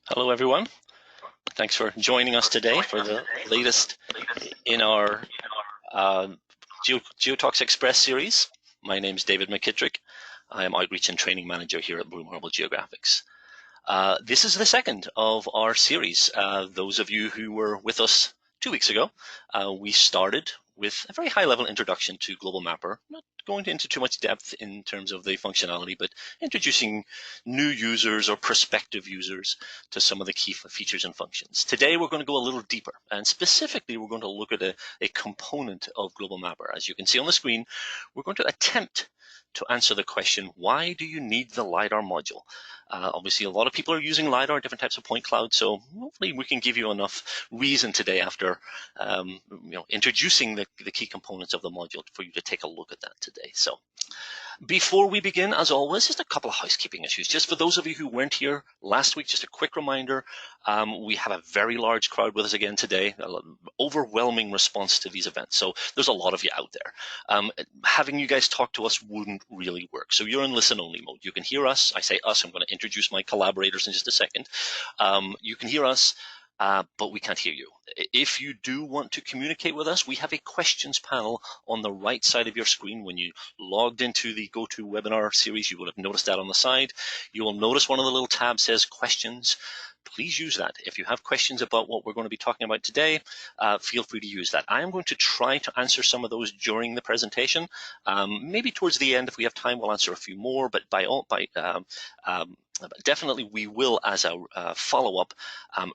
Hello, everyone. Thanks for joining us today for the latest in our GeoTalks Express series. My name is David McKittrick. I am Outreach and Training Manager here at Blue Marble Geographics. This is the second of our series. Those of you who were with us 2 weeks ago, we started with a very high-level introduction to Global Mapper, not going into too much depth in terms of the functionality, but introducing new users or prospective users to some of the key features and functions. Today, we're going to go a little deeper, and specifically, we're going to look at a component of Global Mapper. As you can see on the screen, we're going to attempt to answer the question, why do you need the Lidar module? Obviously, a lot of people are using Lidar, different types of point cloud, so hopefully we can give you enough reason today after introducing the key components of the module for you to take a look at that today. So before we begin, as always, just a couple of housekeeping issues. Just for those of you who weren't here last week, just a quick reminder, we have a very large crowd with us again today, overwhelming response to these events. So there's a lot of you out there. Having you guys talk to us wouldn't really work. So you're in listen-only mode. You can hear us. I say us. I'm going to introduce my collaborators in just a second. You can hear us. But we can't hear you. If you do want to communicate with us, we have a questions panel on the right side of your screen. When you logged into the GoToWebinar series, you will have noticed that on the side. You will notice one of the little tabs says questions. Please use that. If you have questions about what we're going to be talking about today, feel free to use that. I am going to try to answer some of those during the presentation. Maybe towards the end, if we have time, we'll answer a few more, but definitely we will, as a follow-up,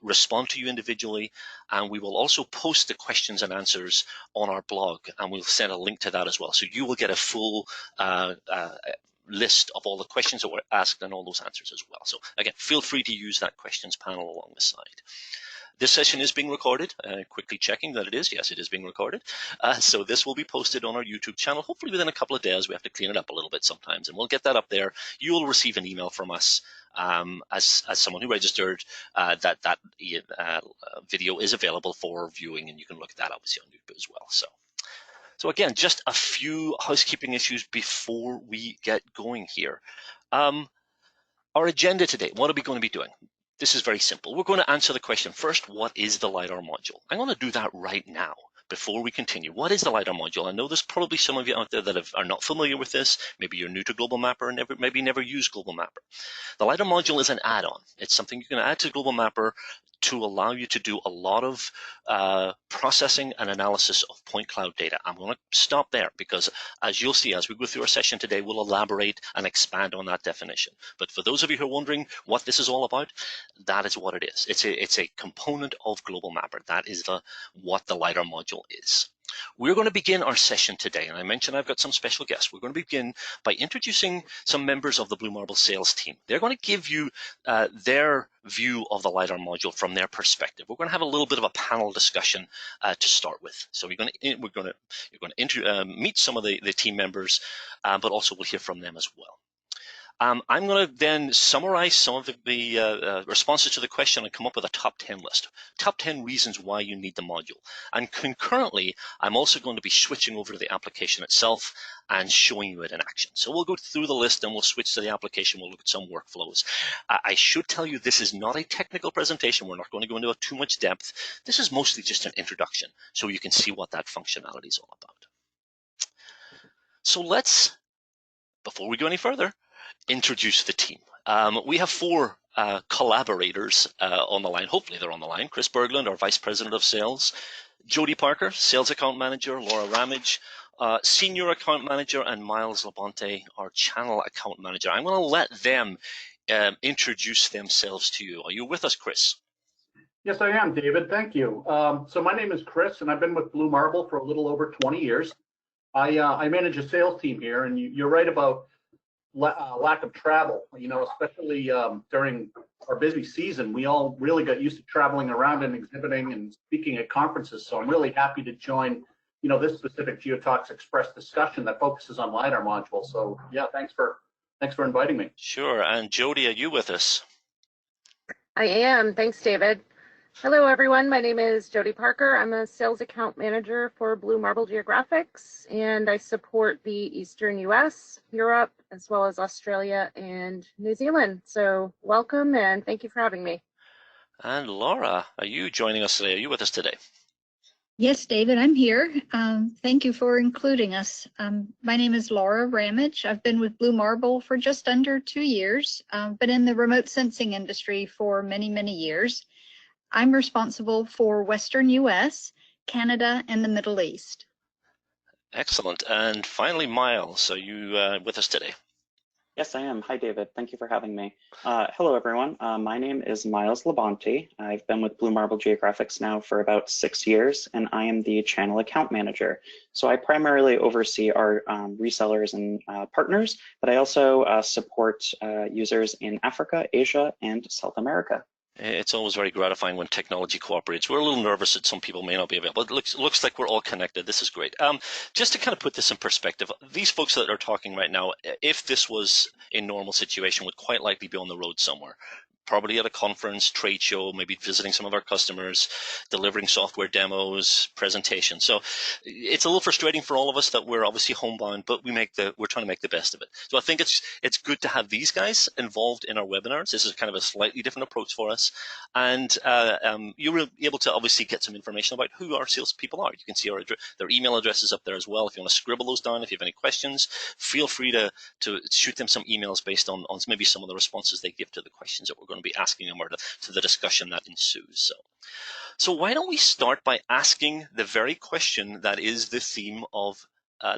respond to you individually, and we will also post the questions and answers on our blog, and we'll send a link to that as well. So you will get a full list of all the questions that were asked and all those answers as well. So again, feel free to use that questions panel along the side. This session is being recorded, quickly checking that it is. Yes, it is being recorded. So this will be posted on our YouTube channel, hopefully within a couple of days. We have to clean it up a little bit sometimes, and we'll get that up there. You will receive an email from us as someone who registered that video is available for viewing, and you can look at that obviously on YouTube as well. So again, just a few housekeeping issues before we get going here. Our agenda today, what are we going to be doing? This is very simple. We're going to answer the question first, what is the Lidar module? I'm going to do that right now before we continue. What is the Lidar module? I know there's probably some of you out there that are not familiar with this. Maybe you're new to Global Mapper and maybe never used Global Mapper. The Lidar module is an add-on. It's something you can add to Global Mapper to allow you to do a lot of processing and analysis of point cloud data. I'm going to stop there because, as you'll see, as we go through our session today, we'll elaborate and expand on that definition. But for those of you who are wondering what this is all about, that is what it is. It's a component of Global Mapper. That is what the Lidar module is. We're going to begin our session today, and I mentioned I've got some special guests. We're going to begin by introducing some members of the Blue Marble sales team. They're going to give you their view of the Lidar module from their perspective. We're going to have a little bit of a panel discussion to start with. So you're going to meet some of the team members, but also we'll hear from them as well. I'm going to then summarize some of the responses to the question and come up with a top 10 list. Top 10 reasons why you need the module. And concurrently, I'm also going to be switching over to the application itself and showing you it in action. So we'll go through the list and we'll switch to the application. We'll look at some workflows. I should tell you this is not a technical presentation. We're not going to go into too much depth. This is mostly just an introduction so you can see what that functionality is all about. So let's, before we go any further, introduce the team. We have 4 collaborators on the line. Hopefully they're on the line. Chris Berglund, our Vice President of Sales. Jody Parker, Sales Account Manager. Laura Ramage, Senior Account Manager. And Miles Labonte, our Channel Account Manager. I'm going to let them introduce themselves to you. Are you with us, Chris? Yes, I am, David. Thank you. So my name is Chris, and I've been with Blue Marble for a little over 20 years. I manage a sales team here, and you're right about lack of travel, especially during our busy season. We all really got used to traveling around and exhibiting and speaking at conferences. So I'm really happy to join, this specific GeoTalks Express discussion that focuses on Lidar module. So yeah, thanks for inviting me. Sure. And Jody, are you with us? I am. Thanks, David. Hello, everyone. My name is Jody Parker. I'm a sales account manager for Blue Marble Geographics, and I support the Eastern US, Europe, as well as Australia and New Zealand. So welcome, and thank you for having me. And Laura, are you joining us today? Are you with us today? Yes, David, I'm here. Thank you for including us. My name is Laura Ramage. I've been with Blue Marble for just under 2 years, but in the remote sensing industry for many, many years. I'm responsible for Western US, Canada, and the Middle East. Excellent. And finally, Miles, are you with us today? Yes, I am. Hi, David. Thank you for having me. Hello, everyone. My name is Miles Labonte. I've been with Blue Marble Geographics now for about 6 years, and I am the channel account manager. So I primarily oversee our resellers and partners, but I also support users in Africa, Asia, and South America. It's always very gratifying when technology cooperates. We're a little nervous that some people may not be available. It looks like we're all connected. This is great. Just to kind of put this in perspective, these folks that are talking right now, if this was a normal situation, would quite likely be on the road somewhere. Probably at a conference, trade show, maybe visiting some of our customers, delivering software demos, presentations. So it's a little frustrating for all of us that we're obviously homebound, but we're trying to make the best of it. So I think it's good to have these guys involved in our webinars. This is kind of a slightly different approach for us, and you were able to obviously get some information about who our salespeople are. You can see their email addresses up there as well. If you want to scribble those down, if you have any questions, feel free to shoot them some emails based on maybe some of the responses they give to the questions that we're going to be asking them, or to the discussion that ensues. So why don't we start by asking the very question that is the theme of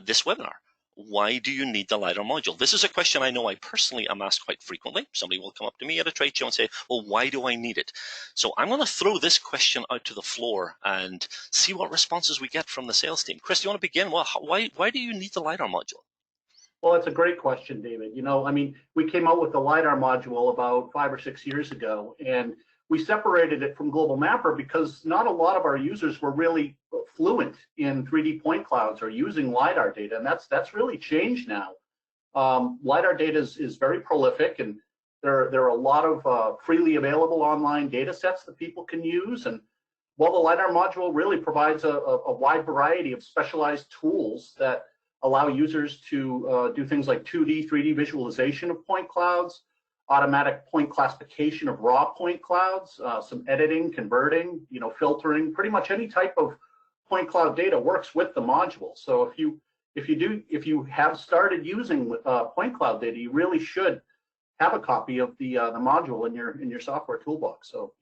this webinar? Why do you need the LiDAR module? This is a question I know I personally am asked quite frequently. Somebody will come up to me at a trade show and say, well, why do I need it? So I'm going to throw this question out to the floor and see what responses we get from the sales team. Chris, do you want to begin? Well, why do you need the LiDAR module? Well, it's a great question, David. You know, I mean, we came out with the LiDAR module about 5 or 6 years ago, and we separated it from Global Mapper because not a lot of our users were really fluent in 3D point clouds or using LiDAR data, and that's really changed now. LiDAR data is very prolific, and there are a lot of freely available online data sets that people can use. And while the LiDAR module really provides a wide variety of specialized tools that allow users to do things like 2D, 3D visualization of point clouds, automatic point classification of raw point clouds, some editing, converting, filtering, pretty much any type of point cloud data works with the module. So if you have started using point cloud data, you really should have a copy of the module in your software toolbox. So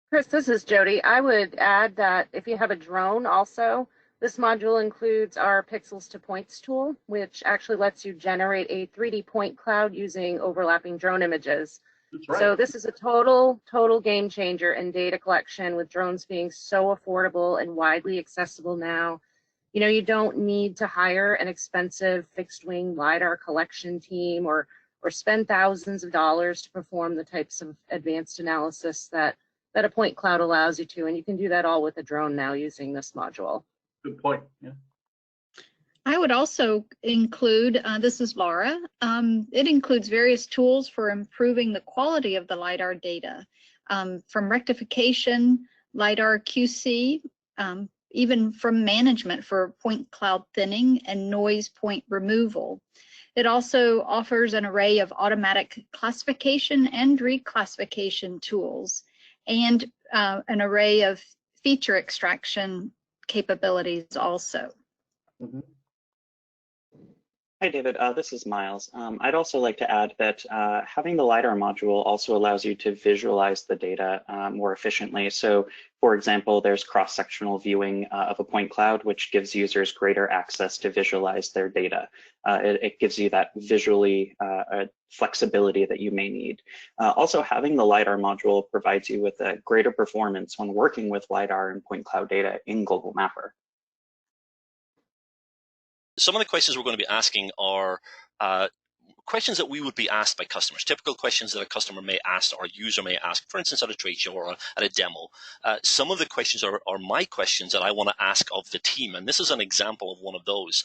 Chris, this is Jody. I would add that if you have a drone also, this module includes our Pixels to Points tool, which actually lets you generate a 3D point cloud using overlapping drone images. that's right. So this is a total game changer in data collection, with drones being so affordable and widely accessible now. You don't need to hire an expensive fixed wing LiDAR collection team or spend thousands of dollars to perform the types of advanced analysis that a point cloud allows you to. And you can do that all with a drone now using this module. Good point. Yeah. I would also include, this is Laura, it includes various tools for improving the quality of the LiDAR data, from rectification, LiDAR QC, even from management for point cloud thinning and noise point removal. It also offers an array of automatic classification and reclassification tools, and an array of feature extraction capabilities also. Mm-hmm. Hi, David. This is Miles. I'd also like to add that having the LiDAR module also allows you to visualize the data more efficiently. So, for example, there's cross-sectional viewing of a point cloud, which gives users greater access to visualize their data. It gives you that visually flexibility that you may need. Also, having the LiDAR module provides you with a greater performance when working with LiDAR and point cloud data in Global Mapper. Some of the questions we're going to be asking are questions that we would be asked by customers, typical questions that a customer may ask or a user may ask, for instance, at a trade show or at a demo. Some of the questions are my questions that I want to ask of the team, and this is an example of one of those.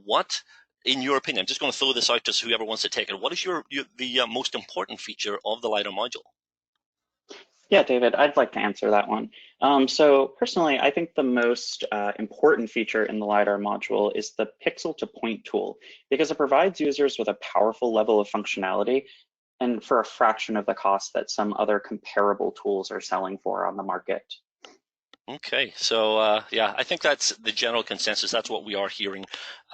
What, in your opinion, I'm just going to throw this out to whoever wants to take it, what is the most important feature of the LiDAR module? Yeah, David, I'd like to answer that one. So personally, I think the most important feature in the LiDAR module is the pixel to point tool, because it provides users with a powerful level of functionality and for a fraction of the cost that some other comparable tools are selling for on the market. Okay, so yeah, I think that's the general consensus. That's what we are hearing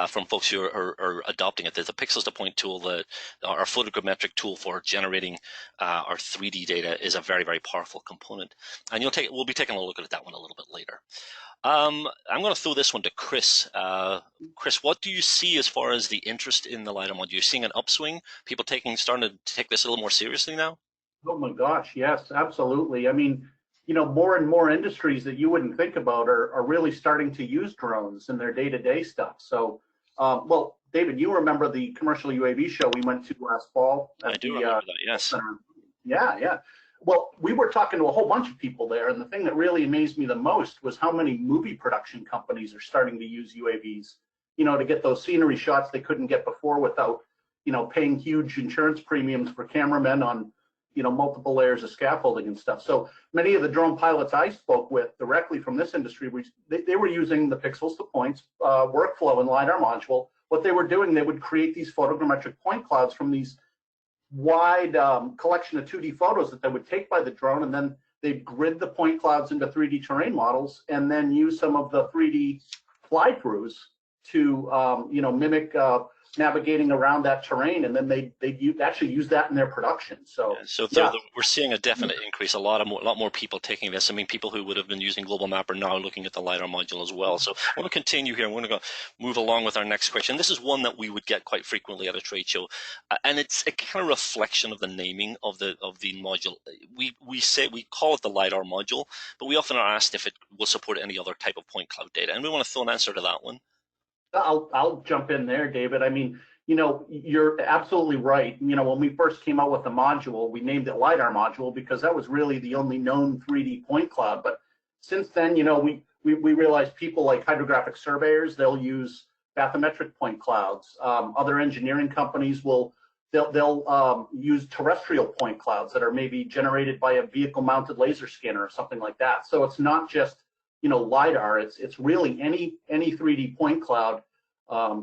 from folks who are adopting it. That the pixels to point tool, our photogrammetric tool for generating our 3D data, is a very, very powerful component. And we'll be taking a look at that one a little bit later. I'm going to throw this one to Chris. Chris, what do you see as far as the interest in the LiDAR module? You're seeing an upswing? People starting to take this a little more seriously now? Oh my gosh, yes, absolutely. I mean, more and more industries that you wouldn't think about are really starting to use drones in their day-to-day stuff. So, well, David, you remember the commercial UAV show we went to last fall? I do remember that, yes. Yeah. Well, we were talking to a whole bunch of people there, and the thing that really amazed me the most was how many movie production companies are starting to use UAVs, to get those scenery shots they couldn't get before without, paying huge insurance premiums for cameramen on, multiple layers of scaffolding and stuff. So many of the drone pilots I spoke with directly from this industry, they were using the pixels to points workflow in Lidar module. What they were doing, they would create these photogrammetric point clouds from these wide collection of 2D photos that they would take by the drone, and then they'd grid the point clouds into 3D terrain models, and then use some of the 3D fly-throughs to mimic navigating around that terrain, and then they actually use that in their production. So, we're seeing a definite increase. A lot more people taking this. I mean, people who would have been using Global Map are now looking at the LiDAR module as well. So I want to continue here. I'm going to move along with our next question. This is one that we would get quite frequently at a trade show, and it's a kind of reflection of the naming of the module. We call it the LiDAR module, but we often are asked if it will support any other type of point cloud data, and we want to throw an answer to that one. I'll jump in there, David. I mean, you're absolutely right. When we first came out with the module, we named it LiDAR module because that was really the only known 3D point cloud. But since then, we realized people like hydrographic surveyors, they'll use bathymetric point clouds. Other engineering companies they'll use terrestrial point clouds that are maybe generated by a vehicle-mounted laser scanner or something like that. So it's not just LiDAR, it's really any 3D point cloud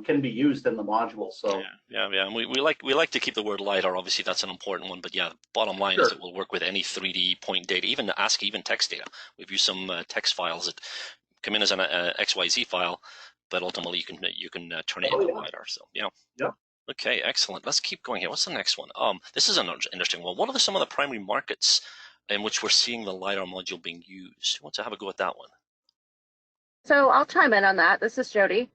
can be used in the module. So yeah. And we like to keep the word LiDAR. Obviously, that's an important one. But yeah, the bottom line is it will work with any 3D point data, even ASCII, even text data. We've used some text files that come in as an XYZ file, but ultimately you can turn it into LiDAR. So yeah. Okay, excellent. Let's keep going here. What's the next one? This is an interesting one. What are some of the primary markets in which we're seeing the LiDAR module being used? Who wants to have a go at that one? So I'll chime in on that. This is Jody.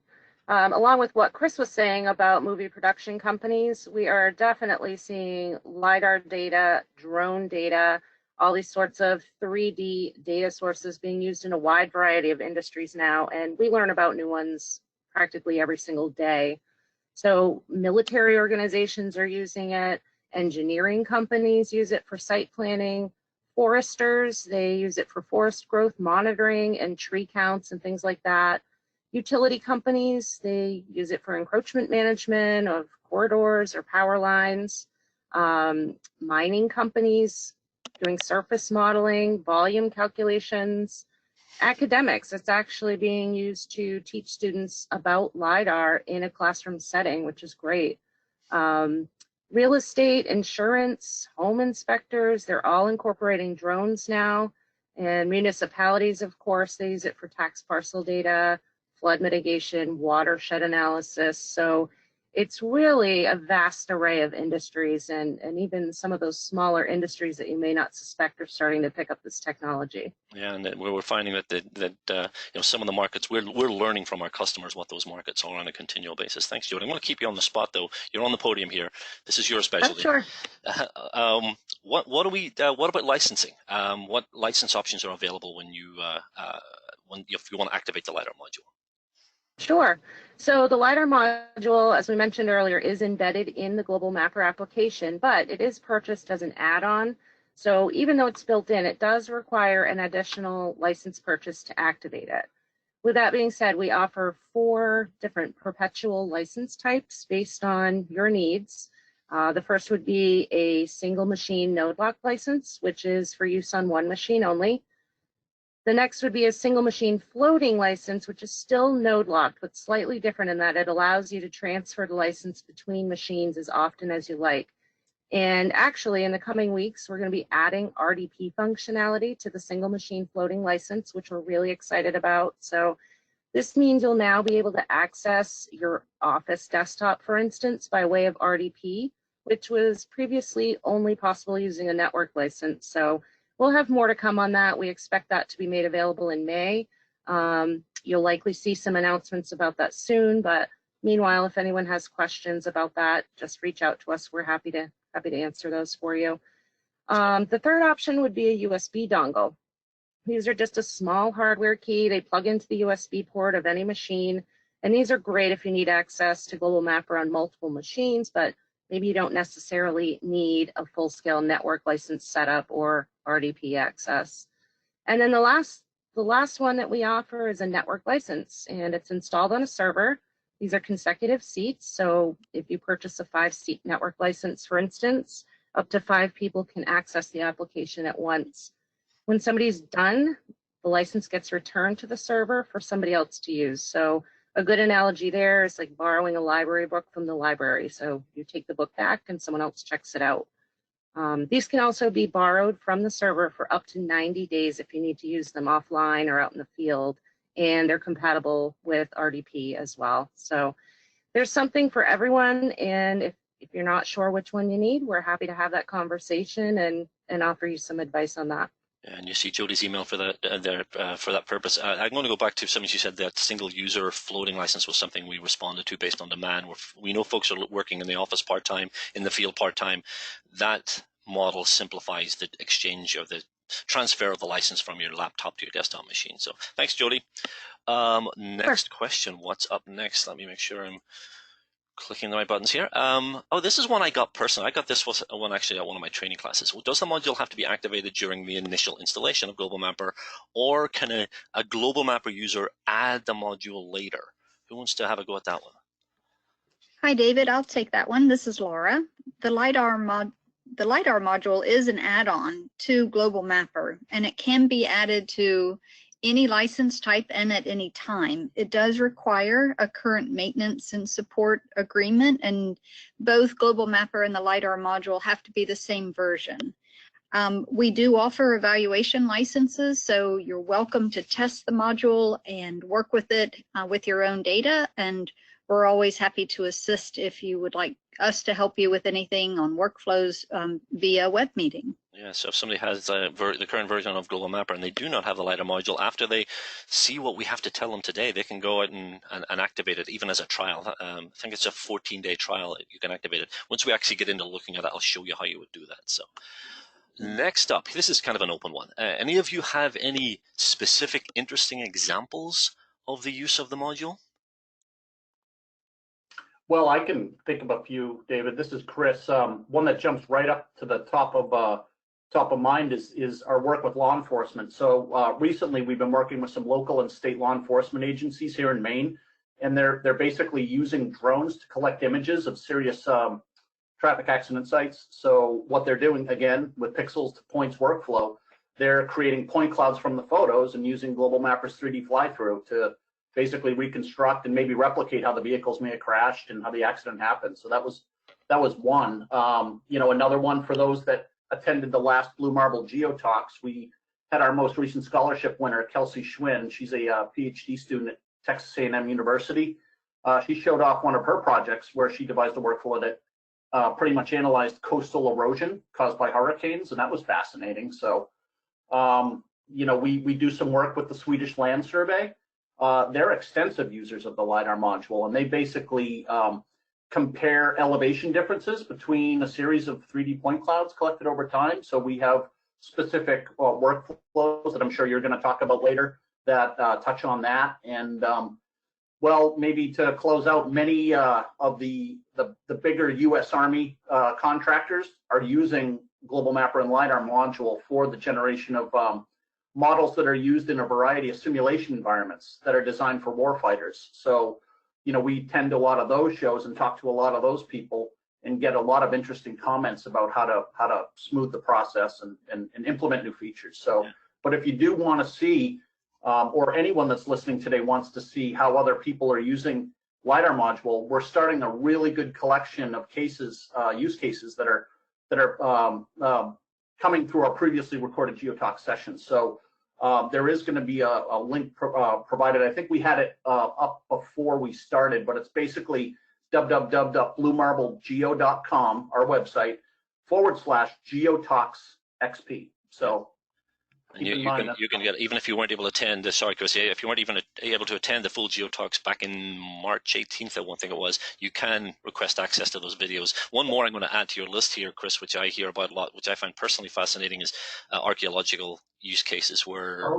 Along with what Chris was saying about movie production companies, we are definitely seeing LiDAR data, drone data, all these sorts of 3D data sources being used in a wide variety of industries now, and we learn about new ones practically every single day. So military organizations are using it, engineering companies use it for site planning, foresters, they use it for forest growth monitoring and tree counts and things like that. Utility companies, they use it for encroachment management of corridors or power lines. Mining companies doing surface modeling, volume calculations. Academics, it's actually being used to teach students about LiDAR in a classroom setting, which is great. Real estate, insurance, home inspectors, they're all incorporating drones now. And municipalities, of course, they use it for tax parcel data, flood mitigation, watershed analysis. So it's really a vast array of industries, and even some of those smaller industries that you may not suspect are starting to pick up this technology. Yeah, and we're finding that some of the markets, we're learning from our customers what those markets are on a continual basis. Thanks, Jody. I'm going to keep you on the spot, though. You're on the podium here. This is your specialty. Sure. What about licensing? What license options are available when if you want to activate the LiDAR module? Sure. So the LiDAR module, as we mentioned earlier, is embedded in the Global Mapper application, but it is purchased as an add-on. So even though it's built in, it does require an additional license purchase to activate it. With that being said, we offer 4 different perpetual license types based on your needs. The first would be a single machine node lock license, which is for use on one machine only. The next would be a single machine floating license, which is still node locked, but slightly different in that it allows you to transfer the license between machines as often as you like. And actually, in the coming weeks, we're going to be adding RDP functionality to the single machine floating license, which we're really excited about. So this means you'll now be able to access your Office desktop, for instance, by way of RDP, which was previously only possible using a network license. So we'll have more to come on that. We expect that to be made available in May. You'll likely see some announcements about that soon, but meanwhile, if anyone has questions about that, just reach out to us. We're happy to answer those for you. The third option would be a USB dongle. These are just a small hardware key. They plug into the USB port of any machine, and these are great if you need access to Global Mapper on multiple machines, but maybe you don't necessarily need a full-scale network license setup or RDP access. And then the last one that we offer is a network license, and it's installed on a server. These are consecutive seats, so if you purchase a 5-seat network license, for instance, up to 5 people can access the application at once. When somebody's done, the license gets returned to the server for somebody else to use. So a good analogy there is like borrowing a library book from the library. So you take the book back and someone else checks it out. These can also be borrowed from the server for up to 90 days if you need to use them offline or out in the field, and they're compatible with RDP as well. So there's something for everyone, and if you're not sure which one you need, we're happy to have that conversation and offer you some advice on that. And you see Jody's email for that for that purpose. I'm going to go back to something you said, that single user floating license was something we responded to based on demand. We know folks are working in the office part-time, in the field part-time. That model simplifies the exchange or the transfer of the license from your laptop to your desktop machine. So thanks, Jody. Next question. What's up next? Let me make sure I'm clicking the right buttons here. Oh, this is one I got personally. I got this one actually at one of my training classes. Well, does the module have to be activated during the initial installation of Global Mapper, or can a Global Mapper user add the module later? Who wants to have a go at that one? Hi, David. I'll take that one. This is Laura. The Lidar module is an add-on to Global Mapper, and it can be added to any license type and at any time. It does require a current maintenance and support agreement, and both Global Mapper and the Lidar module have to be the same version. We do offer evaluation licenses, so you're welcome to test the module and work with it with your own data, and we're always happy to assist if you would like us to help you with anything on workflows via web meeting. Yeah, so if somebody has the current version of Global Mapper and they do not have the Lidar module, after they see what we have to tell them today, they can go out and activate it, even as a trial. I think it's a 14-day trial. You can activate it. Once we actually get into looking at it, I'll show you how you would do that. So next up, this is kind of an open one. Any of you have any specific interesting examples of the use of the module? Well, I can think of a few, David. This is Chris. One that jumps right up to the top of mind is our work with law enforcement. So recently, we've been working with some local and state law enforcement agencies here in Maine, and they're basically using drones to collect images of serious traffic accident sites. So what they're doing, again, with pixels to points workflow, they're creating point clouds from the photos and using Global Mapper's 3D fly-through to basically reconstruct and maybe replicate how the vehicles may have crashed and how the accident happened. So that was one. Another one for those that attended the last Blue Marble GeoTalks, we had our most recent scholarship winner, Kelsey Schwinn. She's a PhD student at Texas A&M University. She showed off one of her projects where she devised a workflow that pretty much analyzed coastal erosion caused by hurricanes, and that was fascinating. So, we do some work with the Swedish Land Survey. They're extensive users of the Lidar module, and they basically compare elevation differences between a series of 3D point clouds collected over time. So we have specific workflows that I'm sure you're going to talk about later that touch on that. And maybe to close out, many of the bigger U.S. Army contractors are using Global Mapper and Lidar module for the generation of models that are used in a variety of simulation environments that are designed for warfighters. So, we attend a lot of those shows and talk to a lot of those people and get a lot of interesting comments about how to smooth the process and implement new features. So, yeah. But if you do want to see, or anyone that's listening today wants to see how other people are using Lidar module, we're starting a really good collection of cases, use cases that are that are coming through our previously recorded GeoTalks sessions. So there is going to be a link provided. I think we had it up before we started, but it's basically www.bluemarblegeo.com, our website, /GeoTalksXP. So and you can get, even if you weren't able to attend, sorry Chris, if you weren't even able to attend the full GeoTalks back in March 18th, I think it was, you can request access to those videos. One more I'm going to add to your list here, Chris, which I hear about a lot, which I find personally fascinating, is archaeological use cases where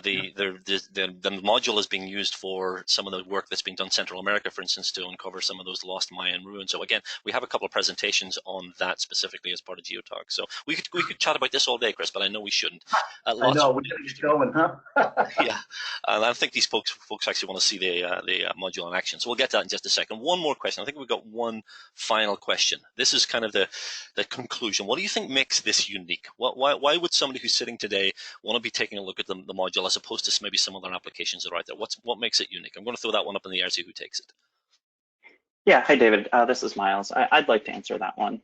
the module is being used for some of the work that's being done in Central America, for instance, to uncover some of those lost Mayan ruins. So again, we have a couple of presentations on that specifically as part of GeoTalks. So we could chat about this all day, Chris, but I know we shouldn't. I know, we gotta get going, huh? Yeah, and I think these folks actually want to see the module in action. So we'll get to that in just a second. One more question. I think we've got one final question. This is kind of the conclusion. What do you think makes this unique? Why would somebody who's sitting today want to be taking a look at the module as opposed to maybe some other applications that are out there? What makes it unique? I'm going to throw that one up in the air, see who takes it. Yeah, hi David, this is Miles. I'd like to answer that one.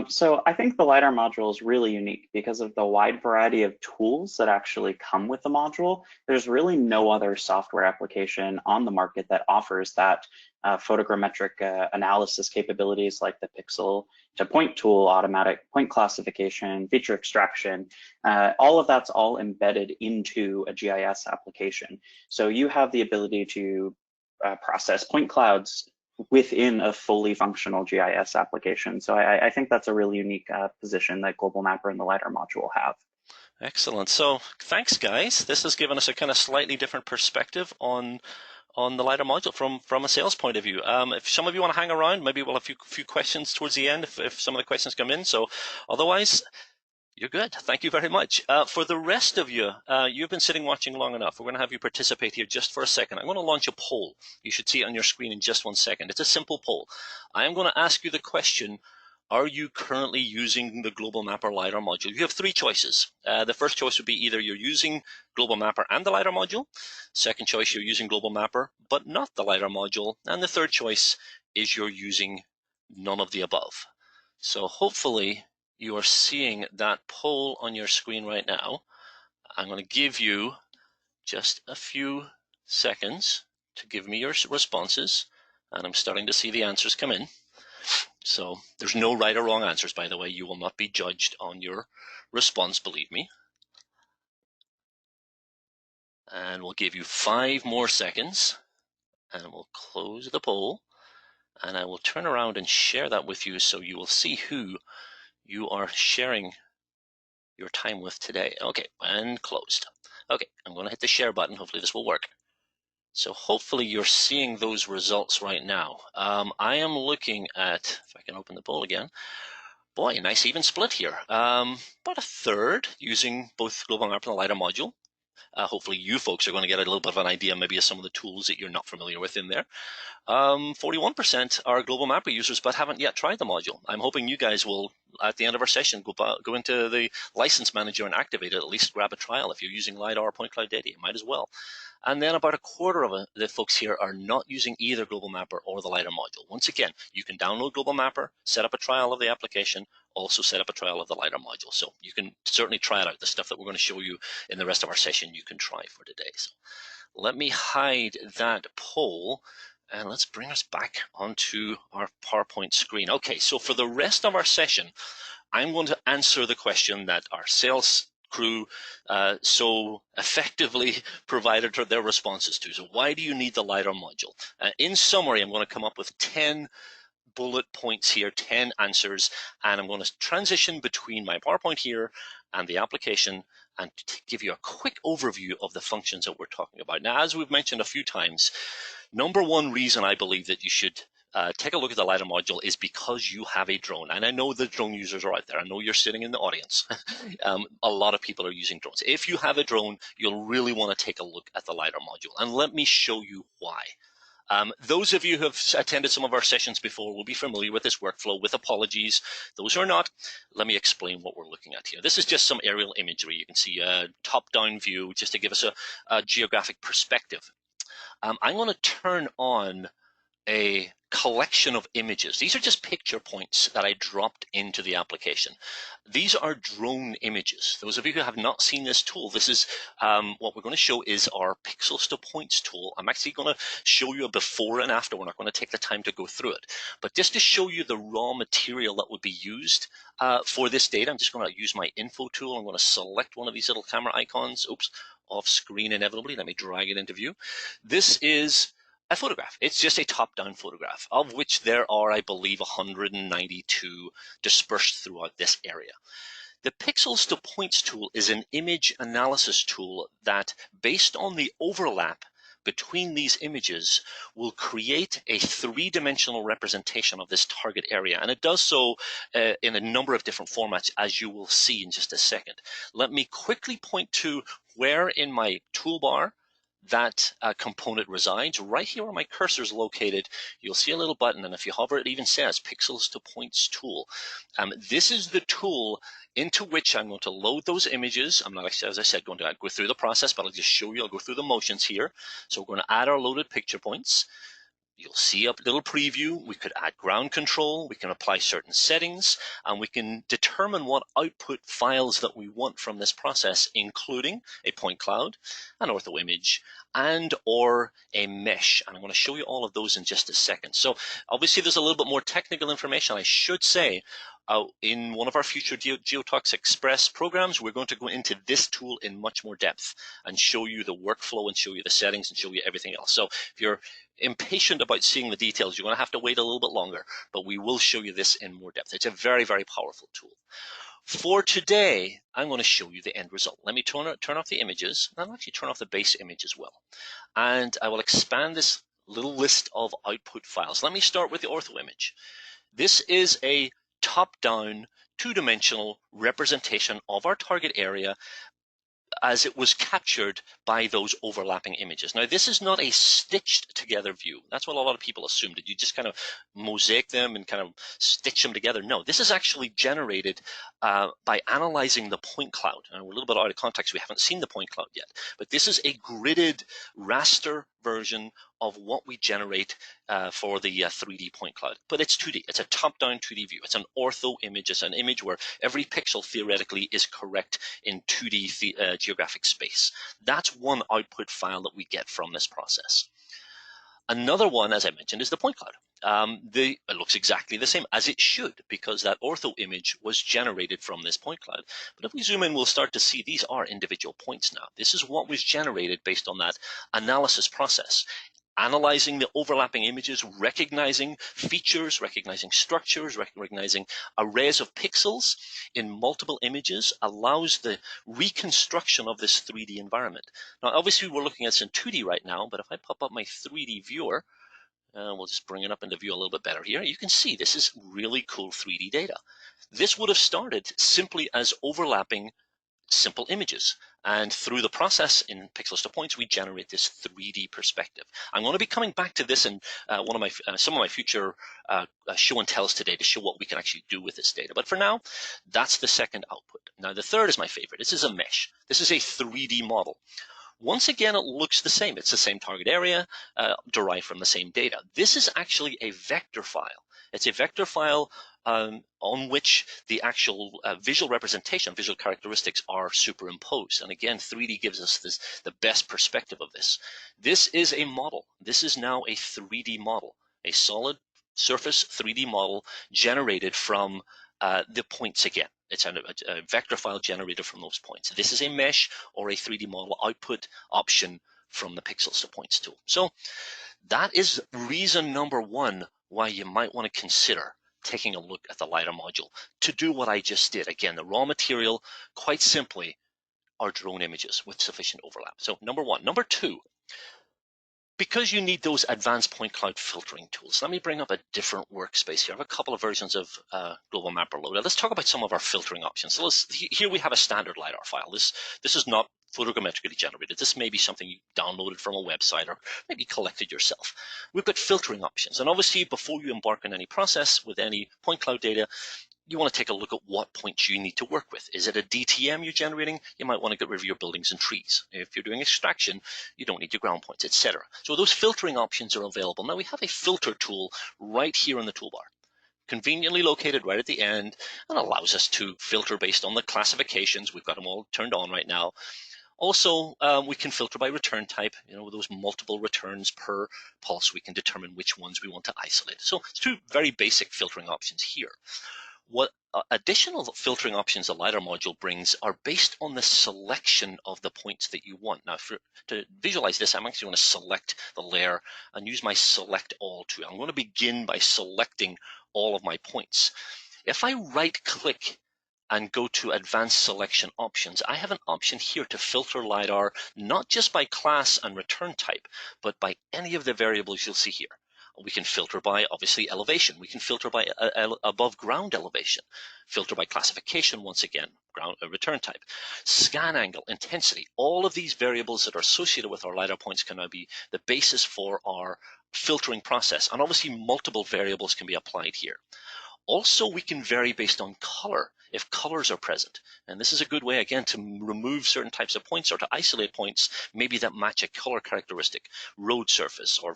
So I think the LiDAR module is really unique because of the wide variety of tools that actually come with the module. There's really no other software application on the market that offers that photogrammetric analysis capabilities like the pixel to point tool, automatic point classification, feature extraction. All of that's all embedded into a GIS application. So you have the ability to process point clouds within a fully functional GIS application. So I think that's a really unique position that Global Mapper and the LiDAR module have. Excellent. So thanks, guys. This has given us a kind of slightly different perspective on the LiDAR module from a sales point of view. If some of you want to hang around, maybe we'll have a few questions towards the end if some of the questions come in. So otherwise, you're good. Thank you very much. For the rest of you, you've been sitting watching long enough. We're going to have you participate here just for a second. I'm going to launch a poll. You should see it on your screen in just 1 second. It's a simple poll. I am going to ask you the question, are you currently using the Global Mapper LiDAR module? You have 3 choices. The first choice would be either you're using Global Mapper and the LiDAR module. Second choice, you're using Global Mapper, but not the LiDAR module. And the third choice is you're using none of the above. So hopefully you are seeing that poll on your screen right now. I'm going to give you just a few seconds to give me your responses, and I'm starting to see the answers come in. So there's no right or wrong answers, by the way. You will not be judged on your response, believe me. And we'll give you 5 more seconds, and we'll close the poll, and I will turn around and share that with you so you will see who you are sharing your time with today. Okay, and closed. Okay, I'm going to hit the share button. Hopefully this will work. So hopefully you're seeing those results right now. I am looking at, if I can open the poll again, boy, a nice even split here. About a third using both Global Mapper and the LiDAR module. Hopefully you folks are going to get a little bit of an idea maybe of some of the tools that you're not familiar with in there. 41% are Global Mapper users but haven't yet tried the module. I'm hoping you guys will, at the end of our session, go into the license manager and activate it, at least grab a trial. If you're using LiDAR or point cloud data, you might as well. And then about a quarter of the folks here are not using either Global Mapper or the LiDAR module. Once again, you can download Global Mapper, set up a trial of the application, also set up a trial of the LiDAR module. So you can certainly try it out. The stuff that we're going to show you in the rest of our session, you can try for today. So let me hide that poll, and let's bring us back onto our PowerPoint screen. Okay, so for the rest of our session, I'm going to answer the question that our sales crew so effectively provided their responses to. So why do you need the LiDAR module? In summary, I'm going to come up with 10 bullet points here, 10 answers, and I'm going to transition between my PowerPoint here and the application and give you a quick overview of the functions that we're talking about. Now, as we've mentioned a few times, number one reason I believe that you should take a look at the LiDAR module is because you have a drone. And I know the drone users are out there. I know you're sitting in the audience. A lot of people are using drones. If you have a drone, you'll really want to take a look at the LiDAR module. And let me show you why. Those of you who have attended some of our sessions before will be familiar with this workflow. With apologies, those who are not, let me explain what we're looking at here. This is just some aerial imagery. You can see a top-down view just to give us a geographic perspective. I'm going to turn on a collection of images. These are just picture points that I dropped into the application. These are drone images. Those of you who have not seen this tool, this is what we're going to show is our pixels to points tool. I'm actually going to show you a before and after. We're not going to take the time to go through it, but just to show you the raw material that would be used for this data, I'm just going to use my info tool. I'm going to select one of these little camera icons. Oops, off screen inevitably. Let me drag it into view. This is a photograph. It's just a top-down photograph, of which there are, I believe, 192 dispersed throughout this area. The Pixels to Points tool is an image analysis tool that, based on the overlap between these images, will create a three-dimensional representation of this target area. And it does so in a number of different formats, as you will see in just a second. Let me quickly point to where in my toolbar that component resides. Right here where my cursor is located, you'll see a little button, and if you hover, it even says Pixels to Points tool. This is the tool into which I'm going to load those images. I'm not actually, as I said, going to go through the process, but I'll just show you. I'll go through the motions here. So we're going to add our loaded picture points. You'll see a little preview. We could add ground control. We can apply certain settings, and we can determine what output files that we want from this process, including a point cloud, an ortho image, and or a mesh. And I'm going to show you all of those in just a second. So obviously there's a little bit more technical information. I should say in one of our future GeoTalks Express programs, we're going to go into this tool in much more depth and show you the workflow and show you the settings and show you everything else. So if you're impatient about seeing the details, you're going to have to wait a little bit longer, but we will show you this in more depth. It's a very, very powerful tool. For today, I'm going to show you the end result. Let me turn off the images, and I'll actually turn off the base image as well. And I will expand this little list of output files. Let me start with the ortho image. This is a top-down, two-dimensional representation of our target area as it was captured by those overlapping images. Now, this is not a stitched together view. That's what a lot of people assumed, that you just kind of mosaic them and kind of stitch them together. No, this is actually generated by analyzing the point cloud. And we're a little bit out of context. We haven't seen the point cloud yet, but this is a gridded raster version of what we generate for the 3D point cloud. But it's 2D. It's a top-down 2D view. It's an ortho image. It's an image where every pixel theoretically is correct in 2D geographic space. That's one output file that we get from this process. Another one, as I mentioned, is the point cloud. It looks exactly the same, as it should, because that ortho image was generated from this point cloud. But if we zoom in, we'll start to see these are individual points now. This is what was generated based on that analysis process. Analyzing the overlapping images, recognizing features, recognizing structures, recognizing arrays of pixels in multiple images allows the reconstruction of this 3D environment. Now, obviously, we're looking at this in 2D right now, but if I pop up my 3D viewer, we'll just bring it up into view a little bit better here. You can see this is really cool 3D data. This would have started simply as overlapping simple images. And through the process in Pixels to Points, we generate this 3D perspective. I'm going to be coming back to this in some of my future show and tells today to show what we can actually do with this data. But for now, that's the second output. Now, the third is my favorite. This is a mesh. This is a 3D model. Once again, it looks the same. It's the same target area derived from the same data. This is actually a vector file. It's a vector file on which the actual visual representation, visual characteristics are superimposed. And again, 3D gives us the best perspective of this. This is a model. This is now a 3D model, a solid surface 3D model generated from the points again. It's a vector file generated from those points. This is a mesh or a 3D model output option from the Pixels to Points tool. So that is reason number one why you might want to consider taking a look at the Lidar module to do what I just did. Again, the raw material, quite simply, are drone images with sufficient overlap. So number one. Number two, because you need those advanced point cloud filtering tools, let me bring up a different workspace here. I have a couple of versions of Global Mapper loaded. Let's talk about some of our filtering options. So here we have a standard LiDAR file. This is not photogrammetrically generated. This may be something you downloaded from a website or maybe collected yourself. We've got filtering options. And obviously, before you embark on any process with any point cloud data, you want to take a look at what points you need to work with. Is it a DTM you're generating? You might want to get rid of your buildings and trees. If you're doing extraction, you don't need your ground points, etc. So those filtering options are available. Now we have a filter tool right here in the toolbar, conveniently located right at the end, and allows us to filter based on the classifications. We've got them all turned on right now. Also, we can filter by return type. With those multiple returns per pulse, we can determine which ones we want to isolate. So it's two very basic filtering options here. What additional filtering options the Lidar module brings are based on the selection of the points that you want. Now, to visualize this, I'm actually going to select the layer and use my select all tool. I'm going to begin by selecting all of my points. If I right-click and go to Advanced Selection Options, I have an option here to filter LiDAR not just by class and return type, but by any of the variables you'll see here. We can filter by, obviously, elevation. We can filter by above ground elevation, filter by classification, once again, return type, scan angle, intensity. All of these variables that are associated with our LiDAR points can now be the basis for our filtering process. And obviously, multiple variables can be applied here. Also, we can vary based on color, if colors are present. And this is a good way, again, to remove certain types of points or to isolate points, maybe that match a color characteristic, road surface, or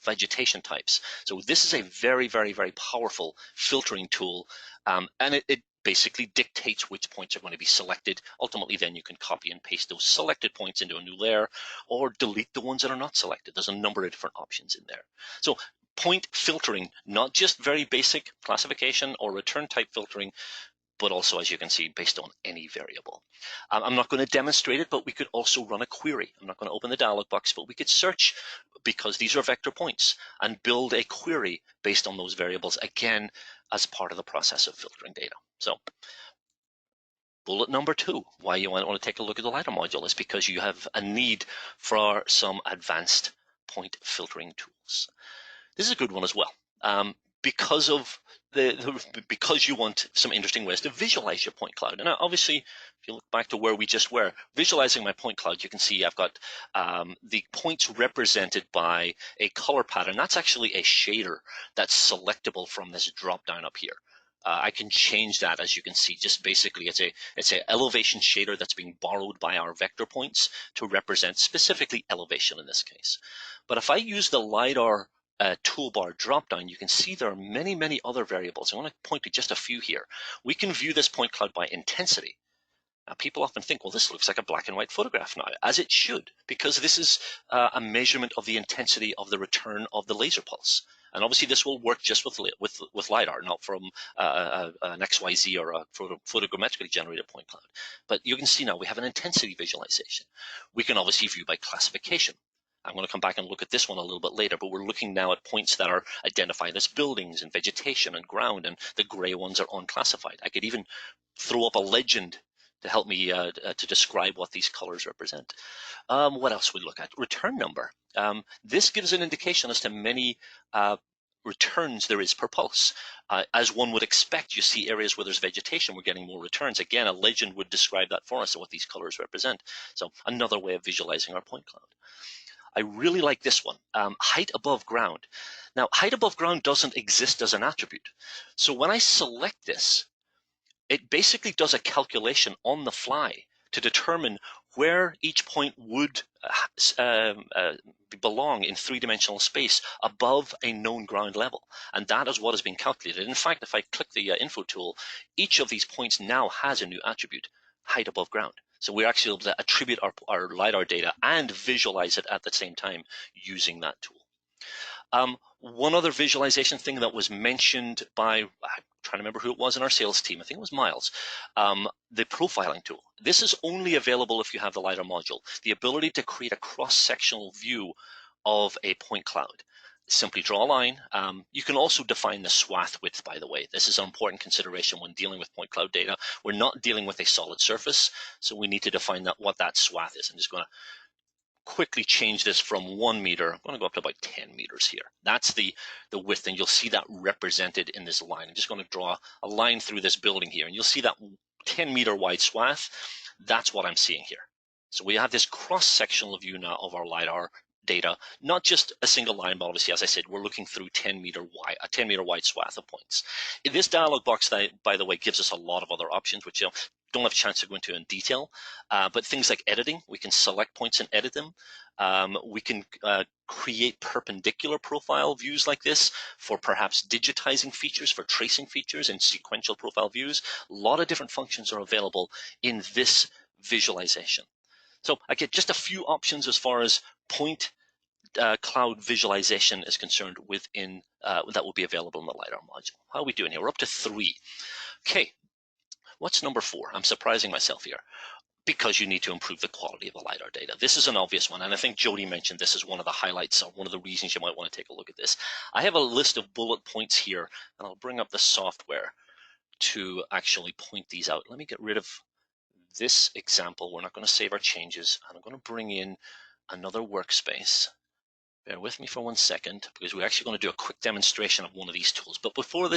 vegetation types. So this is a very, very, very powerful filtering tool, and it basically dictates which points are going to be selected. Ultimately, then you can copy and paste those selected points into a new layer or delete the ones that are not selected. There's a number of different options in there. So point filtering, not just very basic classification or return type filtering, but also, as you can see, based on any variable. I'm not going to demonstrate it, but we could also run a query. I'm not going to open the dialog box, but we could search, because these are vector points, and build a query based on those variables, again, as part of the process of filtering data. So bullet number 2, why you want to take a look at the Lidar module is because you have a need for some advanced point filtering tools. This is a good one as well. Because of because you want some interesting ways to visualize your point cloud. And obviously, if you look back to where we just were, visualizing my point cloud, you can see I've got the points represented by a color pattern. That's actually a shader that's selectable from this drop down up here. I can change that, as you can see. Just basically, it's a elevation shader that's being borrowed by our vector points to represent specifically elevation in this case. But if I use the LiDAR toolbar dropdown, you can see there are many, many other variables. I want to point to just a few here. We can view this point cloud by intensity. Now, people often think, well, this looks like a black and white photograph now, as it should, because this is a measurement of the intensity of the return of the laser pulse. And obviously, this will work just with LiDAR, not from an XYZ or a photogrammetrically generated point cloud. But you can see now we have an intensity visualization. We can obviously view by classification. I'm going to come back and look at this one a little bit later, but we're looking now at points that are identified as buildings and vegetation and ground, and the gray ones are unclassified. I could even throw up a legend to help me to describe what these colors represent. What else we look at? Return number. This gives an indication as to many returns there is per pulse. As one would expect, you see areas where there's vegetation, we're getting more returns. Again, a legend would describe that for us, what these colors represent. So another way of visualizing our point cloud. I really like this one, height above ground. Now, height above ground doesn't exist as an attribute. So when I select this, it basically does a calculation on the fly to determine where each point would belong in three-dimensional space above a known ground level. And that is what is being calculated. In fact, if I click the info tool, each of these points now has a new attribute, height above ground. So we're actually able to attribute our LiDAR data and visualize it at the same time using that tool. One other visualization thing that was mentioned by, I'm trying to remember who it was in our sales team, I think it was Miles, the profiling tool. This is only available if you have the LiDAR module, the ability to create a cross-sectional view of a point cloud. Simply draw a line. You can also define the swath width, by the way. This is an important consideration when dealing with point cloud data. We're not dealing with a solid surface, so we need to define what that swath is. I'm just going to quickly change this from 1 meter. I'm going to go up to about 10 meters here. That's the width, and you'll see that represented in this line. I'm just going to draw a line through this building here, and you'll see that 10-meter wide swath. That's what I'm seeing here. So we have this cross-sectional view now of our LiDAR data, not just a single line, but obviously, as I said, we're looking through a 10 meter wide swath of points. This dialog box, by the way, gives us a lot of other options, which don't have a chance to go into in detail, but things like editing, we can select points and edit them. We can create perpendicular profile views like this for perhaps digitizing features, for tracing features in sequential profile views. A lot of different functions are available in this visualization. So I get just a few options as far as point cloud visualization is concerned within that will be available in the LiDAR module. How are we doing here? We're up to 3. Okay, what's number 4? I'm surprising myself here. Because you need to improve the quality of the LiDAR data. This is an obvious one, and I think Jody mentioned this as one of the highlights or one of the reasons you might want to take a look at this. I have a list of bullet points here, and I'll bring up the software to actually point these out. Let me get rid of this example. We're not going to save our changes, and I'm going to bring in another workspace. Bear with me for 1 second, because we're actually going to do a quick demonstration of one of these tools. But before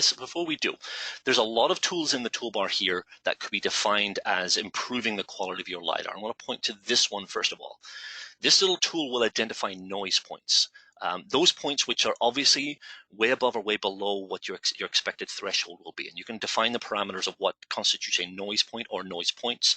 we do, there's a lot of tools in the toolbar here that could be defined as improving the quality of your LiDAR. I want to point to this one first of all. This little tool will identify noise points. Those points which are obviously way above or way below what your expected threshold will be. And you can define the parameters of what constitutes a noise point or noise points,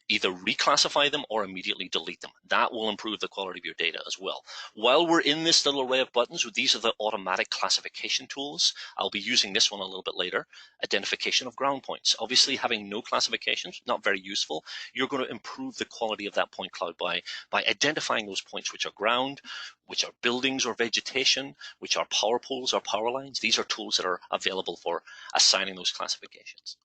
either reclassify them or immediately delete them. That will improve the quality of your data as well. While we're in this little array of buttons, these are the automatic classification tools. I'll be using this one a little bit later. Identification of ground points. Obviously, having no classifications, not very useful. You're going to improve the quality of that point cloud by identifying those points which are ground, which are buildings or vegetation, which are power poles or power lines. These are tools that are available for assigning those classifications.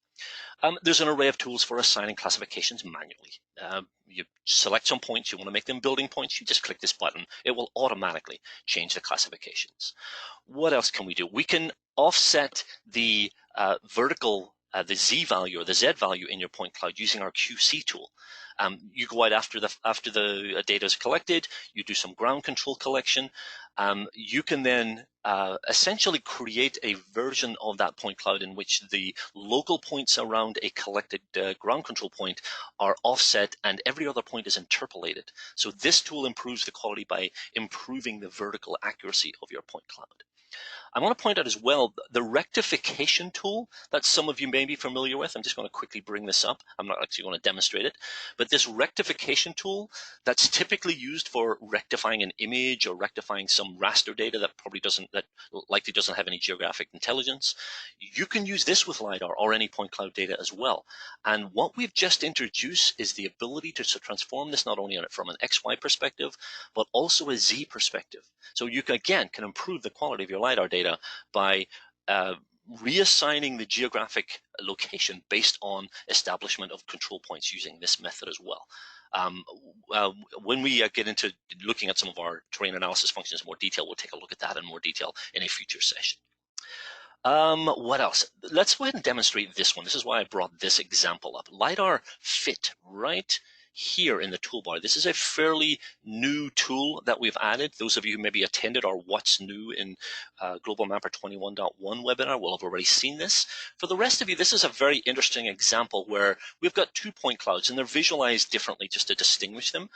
There's an array of tools for assigning classifications manually. You select some points, you want to make them building points, you just click this button. It will automatically change the classifications. What else can we do? We can offset the vertical, the Z value or the Z value in your point cloud using our QC tool. You go out after the data is collected, you do some ground control collection. You can then essentially create a version of that point cloud in which the local points around a collected ground control point are offset and every other point is interpolated. So this tool improves the quality by improving the vertical accuracy of your point cloud. I want to point out as well the rectification tool that some of you may be familiar with. I'm just going to quickly bring this up. I'm not actually going to demonstrate it, but this rectification tool that's typically used for rectifying an image or rectifying some raster data that likely doesn't have any geographic intelligence. You can use this with LiDAR or any point cloud data as well. And what we've just introduced is the ability to transform this not only from an XY perspective, but also a Z perspective. So you can improve the quality of your LiDAR data by reassigning the geographic location based on establishment of control points using this method as well. When we get into looking at some of our terrain analysis functions in more detail, we'll take a look at that in more detail in a future session. What else? Let's go ahead and demonstrate this one. This is why I brought this example up. LiDAR Fit right here in the toolbar. This is a fairly new tool that we've added. Those of you who maybe attended our What's New in Global Mapper 21.1 webinar will have already seen this. For the rest of you, this is a very interesting example where we've got 2 point clouds and they're visualized differently just to distinguish them.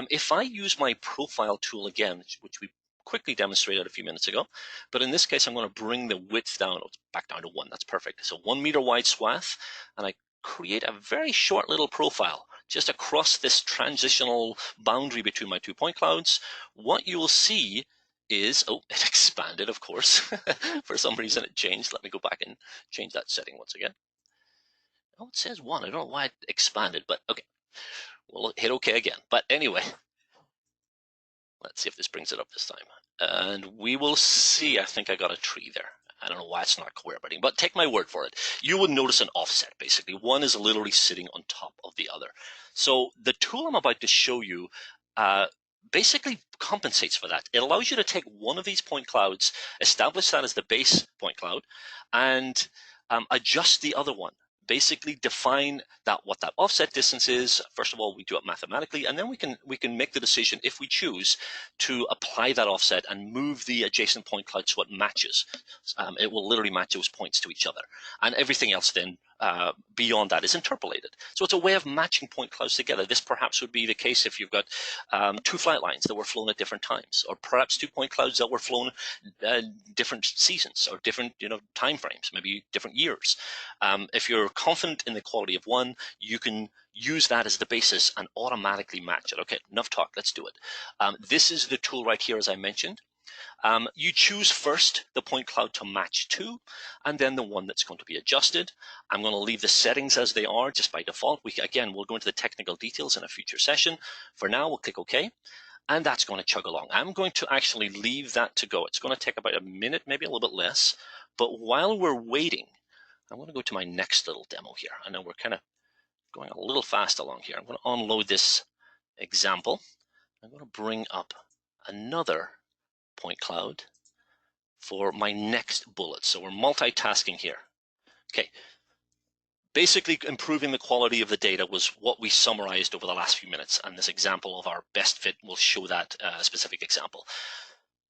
If I use my profile tool again, which we quickly demonstrated a few minutes ago, but in this case, I'm going to bring the width down, back down to 1. That's perfect. So 1 meter wide swath, and I create a very short little profile just across this transitional boundary between my 2 point clouds. What you will see is, oh, it expanded, of course. For some reason it changed. Let me go back and change that setting once again. Oh, it says 1. I don't know why it expanded, but okay. We'll hit OK again. But anyway, let's see if this brings it up this time. And we will see, I think I got a tree there. I don't know why it's not cooperating, but take my word for it. You will notice an offset, basically. One is literally sitting on top of the other. So the tool I'm about to show you basically compensates for that. It allows you to take one of these point clouds, establish that as the base point cloud, and adjust the other one. Basically define what that offset distance is. First of all, we do it mathematically, and then we can make the decision, if we choose, to apply that offset and move the adjacent point cloud so it matches. It will literally match those points to each other, and everything else then beyond that is interpolated. So it's a way of matching point clouds together. This perhaps would be the case if you've got two flight lines that were flown at different times, or perhaps 2 point clouds that were flown different seasons or different time frames, maybe different years. If you're confident in the quality of one, you can use that as the basis and automatically match it. Okay, enough talk, let's do it. This is the tool right here, as I mentioned. You choose first the point cloud to match to, and then the one that's going to be adjusted. I'm going to leave the settings as they are just by default. We'll go into the technical details in a future session. For now, we'll click OK, and that's going to chug along. I'm going to actually leave that to go. It's going to take about a minute, maybe a little bit less. But while we're waiting, I'm going to go to my next little demo here. I know we're kind of going a little fast along here. I'm going to unload this example. I'm going to bring up another point cloud for my next bullet. So we're multitasking here. Okay. Basically, improving the quality of the data was what we summarized over the last few minutes, and this example of our best fit will show that specific example.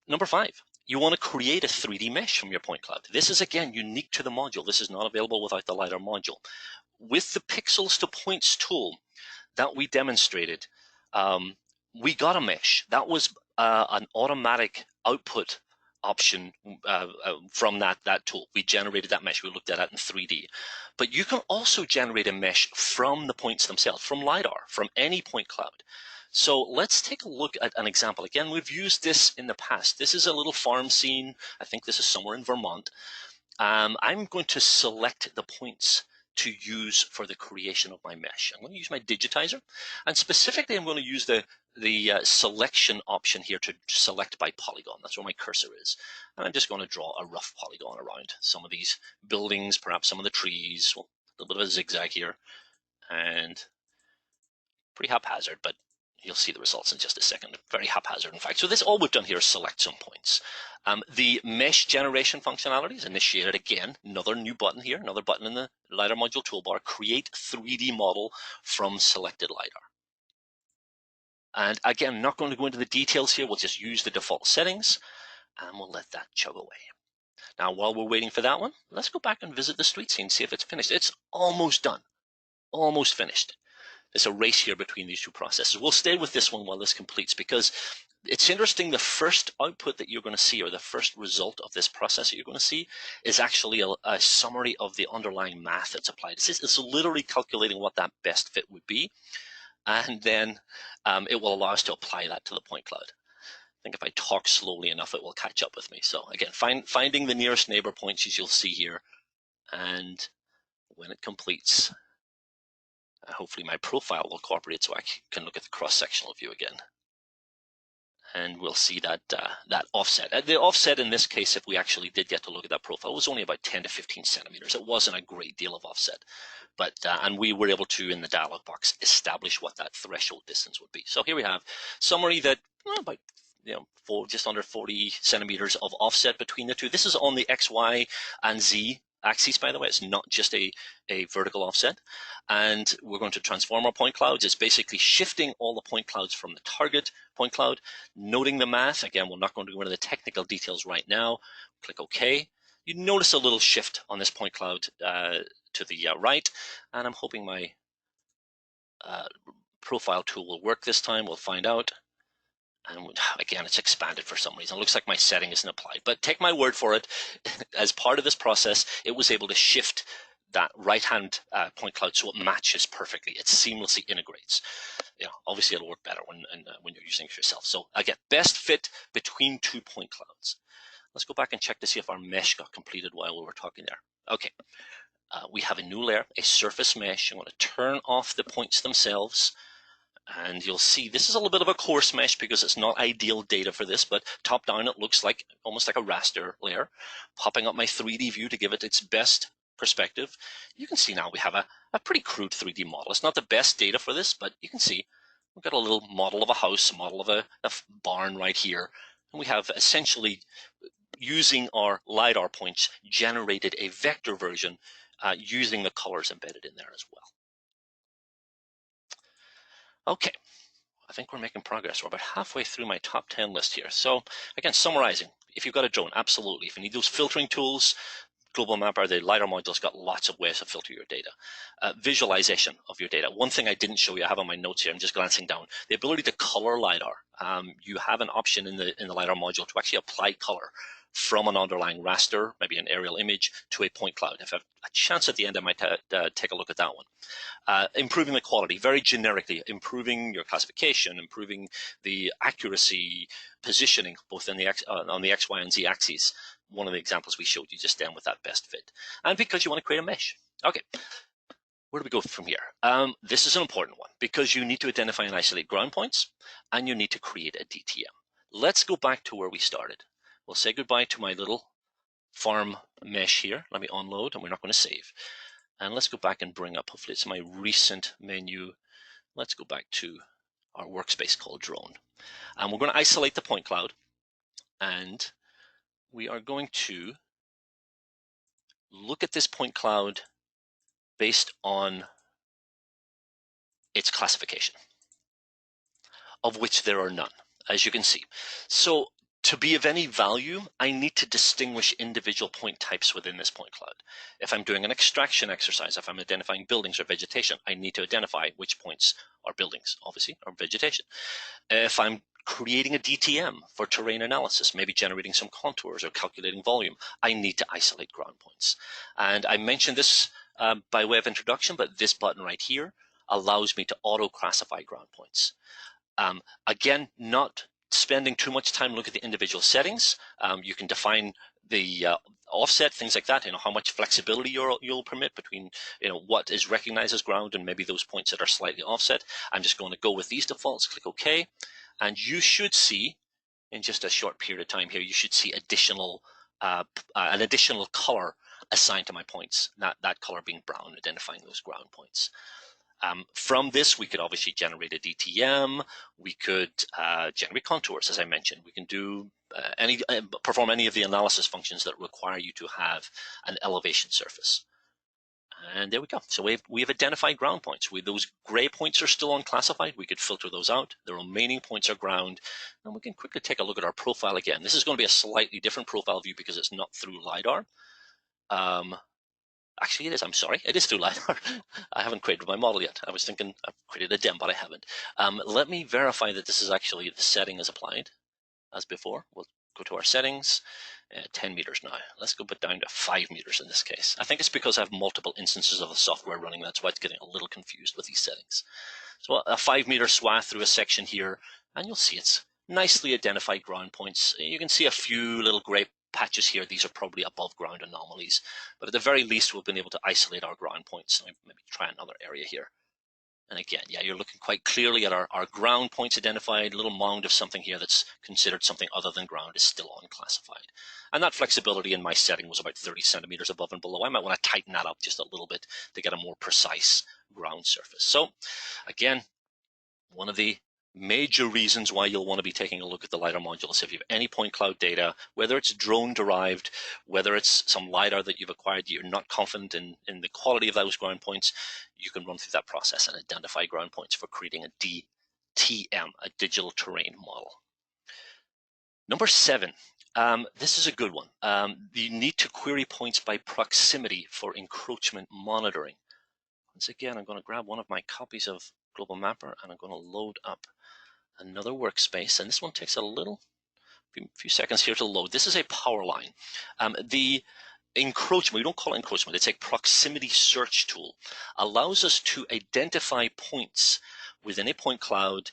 Number 5, you want to create a 3D mesh from your point cloud. This is, again, unique to the module. This is not available without the Lidar module. With the pixels to points tool that we demonstrated, we got a mesh. That was an automatic output option from that tool. We generated that mesh. We looked at it in 3D. But you can also generate a mesh from the points themselves, from LiDAR, from any point cloud. So let's take a look at an example. Again, we've used this in the past. This is a little farm scene. I think this is somewhere in Vermont. I'm going to select the points to use for the creation of my mesh. I'm going to use my digitizer, and specifically I'm going to use the selection option here to select by polygon. That's where my cursor is. And I'm just going to draw a rough polygon around some of these buildings, perhaps some of the trees, well, a little bit of a zigzag here, and pretty haphazard, but you'll see the results in just a second. Very haphazard, in fact. So this, all we've done here is select some points. The mesh generation functionality is initiated again. Another new button here, another button in the Lidar module toolbar. Create 3D model from selected Lidar. And again, I'm not going to go into the details here. We'll just use the default settings, and we'll let that chug away. Now, while we're waiting for that one, let's go back and visit the street scene, see if it's finished. It's almost done, almost finished. There's a race here between these two processes. We'll stay with this one while this completes, because it's interesting. The first output that you're going to see, or the first result of this process that you're going to see, is actually a summary of the underlying math that's applied. It's literally calculating what that best fit would be, and then it will allow us to apply that to the point cloud. I think if I talk slowly enough, it will catch up with me. So again, finding the nearest neighbor points, as you'll see here, and when it completes, hopefully my profile will cooperate so I can look at the cross-sectional view again. And we'll see that that offset. The offset in this case, if we actually did get to look at that profile, was only about 10 to 15 centimeters. It wasn't a great deal of offset, but and we were able to, in the dialog box, establish what that threshold distance would be. So here we have summary that about just under 40 centimeters of offset between the two. This is on the X, Y, and Z axis, by the way. It's not just a vertical offset. And we're going to transform our point clouds. It's basically shifting all the point clouds from the target point cloud, noting the math. Again, we're not going to go into the technical details right now. Click OK. You notice a little shift on this point cloud to the right, and I'm hoping my profile tool will work this time. We'll find out. And again, it's expanded for some reason. It looks like my setting isn't applied, but take my word for it. As part of this process, it was able to shift that right-hand point cloud so it matches perfectly. It seamlessly integrates. Obviously, it'll work better when you're using it yourself. So again, best fit between 2 point clouds. Let's go back and check to see if our mesh got completed while we were talking there. Okay, we have a new layer, a surface mesh. I'm going to turn off the points themselves. And you'll see this is a little bit of a coarse mesh because it's not ideal data for this, but top down it looks like almost like a raster layer. Popping up my 3D view to give it its best perspective. You can see now we have a pretty crude 3D model. It's not the best data for this, but you can see we've got a little model of a house, a model of a barn right here. And we have essentially, using our LiDAR points, generated a vector version using the colors embedded in there as well. Okay, I think we're making progress. We're about halfway through my top 10 list here. So again, summarizing, if you've got a drone, absolutely. If you need those filtering tools, Global Mapper, the LiDAR module's got lots of ways to filter your data. Visualization of your data. One thing I didn't show you, I have on my notes here, I'm just glancing down, the ability to color LiDAR. You have an option in the LiDAR module to actually apply color from an underlying raster, maybe an aerial image, to a point cloud. If I have a chance at the end, I might take a look at that one. Improving the quality, very generically, improving your classification, improving the accuracy, positioning, both in the on the X, Y, and Z axes. One of the examples we showed you just then with that best fit. And because you want to create a mesh. Okay, where do we go from here? This is an important one because you need to identify and isolate ground points, and you need to create a DTM. Let's go back to where we started. We'll say goodbye to my little farm mesh here. Let me unload, and we're not going to save. And let's go back and bring up, hopefully it's my recent menu. Let's go back to our workspace called drone. And we're going to isolate the point cloud, and we are going to look at this point cloud based on its classification, of which there are none, as you can see. So to be of any value, I need to distinguish individual point types within this point cloud. If I'm doing an extraction exercise, if I'm identifying buildings or vegetation, I need to identify which points are buildings, obviously, or vegetation. If I'm creating a DTM for terrain analysis, maybe generating some contours or calculating volume, I need to isolate ground points. And I mentioned this by way of introduction, but this button right here allows me to auto-classify ground points. Again, not spending too much time looking at the individual settings. You can define the offset, things like that, how much flexibility you'll permit between what is recognized as ground and maybe those points that are slightly offset. I'm just going to go with these defaults, click OK, and you should see in just a short period of time here, you should see an additional color assigned to my points, that color being brown, identifying those ground points. From this, we could obviously generate a DTM. We could generate contours, as I mentioned. We can do perform any of the analysis functions that require you to have an elevation surface. And there we go. So we have identified ground points. Those gray points are still unclassified. We could filter those out. The remaining points are ground. And we can quickly take a look at our profile again. This is going to be a slightly different profile view because it's not through LiDAR. Actually, it is. I'm sorry. It is through LiDAR. I haven't created my model yet. I was thinking I've created a DEM, but I haven't. Let me verify that this is actually the setting is applied as before. We'll go to our settings. 10 meters now. Let's go down to 5 meters in this case. I think it's because I have multiple instances of the software running. That's why it's getting a little confused with these settings. So a 5 meter swath through a section here, and you'll see it's nicely identified ground points. You can see a few little gray patches here. These are probably above ground anomalies, but at the very least we've been able to isolate our ground points. Maybe try another area here. And again, yeah, you're looking quite clearly at our ground points identified. A little mound of something here that's considered something other than ground is still unclassified. And that flexibility in my setting was about 30 centimeters above and below. I might want to tighten that up just a little bit to get a more precise ground surface. So again, one of the major reasons why you'll want to be taking a look at the LiDAR module is if you have any point cloud data, whether it's drone derived, whether it's some LiDAR that you've acquired, you're not confident in the quality of those ground points, you can run through that process and identify ground points for creating a DTM, a digital terrain model. Number 7, this is a good one. You need to query points by proximity for encroachment monitoring. Once again, I'm going to grab one of my copies of Global Mapper and I'm going to load up another workspace, and this one takes a few seconds here to load. This is a power line. The encroachment, we don't call it encroachment, it's a proximity search tool, allows us to identify points within a point cloud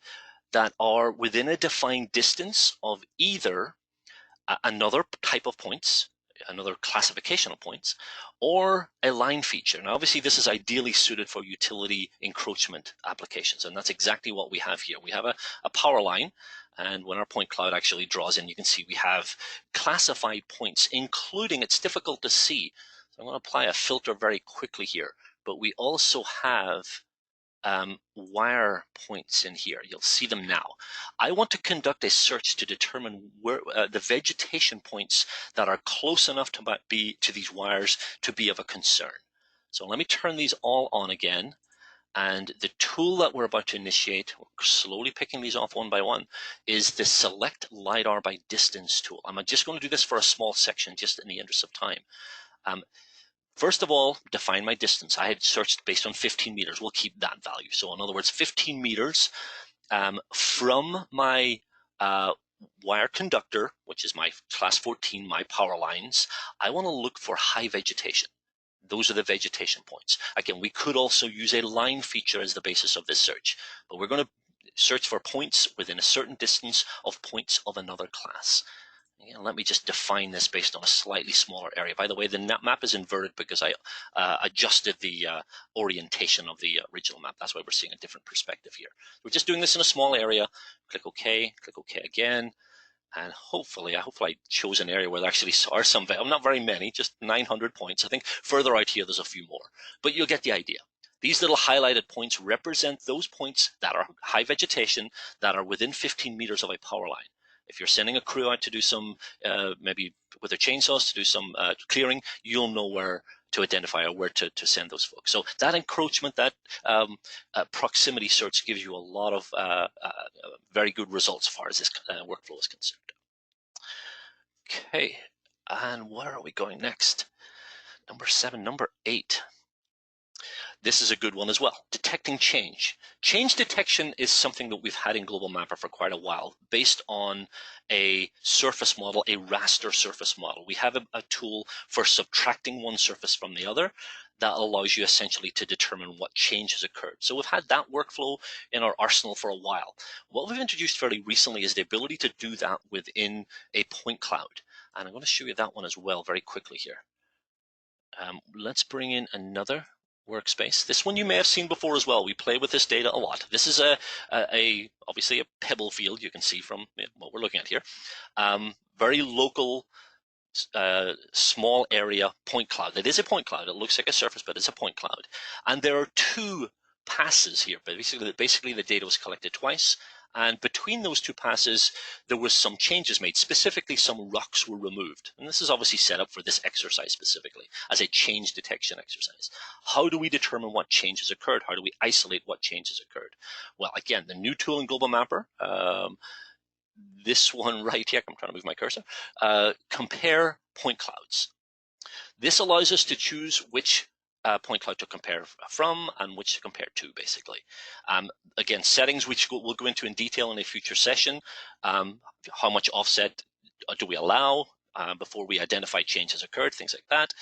that are within a defined distance of either another type of points, another classification of points, or a line feature. Now, obviously, this is ideally suited for utility encroachment applications, and that's exactly what we have here. We have a power line, and when our point cloud actually draws in, you can see we have classified points, including, it's difficult to see, so I'm going to apply a filter very quickly here, but we also have wire points in here. You'll see them now. I want to conduct a search to determine where the vegetation points that are close enough to these wires to be of a concern. So let me turn these all on again. And the tool that we're about to initiate, we're slowly picking these off one by one, is the Select LiDAR by Distance tool. I'm just going to do this for a small section just in the interest of time. First of all, define my distance. I had searched based on 15 meters. We'll keep that value. So in other words, 15 meters from my wire conductor, which is my class 14, my power lines, I want to look for high vegetation. Those are the vegetation points. Again, we could also use a line feature as the basis of this search, but we're going to search for points within a certain distance of points of another class. Again, let me just define this based on a slightly smaller area. By the way, the map is inverted because I adjusted the orientation of the original map. That's why we're seeing a different perspective here. We're just doing this in a small area. Click OK again. And hopefully, I chose an area where there actually are some, not very many, just 900 points. I think further out here, there's a few more, but you'll get the idea. These little highlighted points represent those points that are high vegetation, that are within 15 meters of a power line. If you're sending a crew out to do some, maybe with their chainsaws to do some clearing, you'll know where to identify or where to send those folks. So that encroachment, that proximity search gives you a lot of very good results as far as this workflow is concerned. Okay, and where are we going next? Number 7, number 8. This is a good one as well. Detecting change. Change detection is something that we've had in Global Mapper for quite a while, based on a surface model, a raster surface model. We have a tool for subtracting one surface from the other that allows you essentially to determine what change has occurred. So we've had that workflow in our arsenal for a while. What we've introduced fairly recently is the ability to do that within a point cloud. And I'm going to show you that one as well very quickly here. Let's bring in another workspace. This one you may have seen before as well. We play with this data a lot. This is obviously a pebble field, you can see from what we're looking at here. Very local, small area point cloud. It is a point cloud. It looks like a surface, but it's a point cloud. And there are 2 passes here. But basically the data was collected twice. And between those 2 passes, there was some changes made. Specifically, some rocks were removed. And this is obviously set up for this exercise specifically as a change detection exercise. How do we determine what changes occurred? How do we isolate what changes occurred? Well, again, the new tool in Global Mapper, this one right here, I'm trying to move my cursor, compare point clouds. This allows us to choose which point cloud to compare from and which to compare to, basically. Again, settings which we'll go into in detail in a future session. How much offset do we allow before we identify changes occurred, things like that.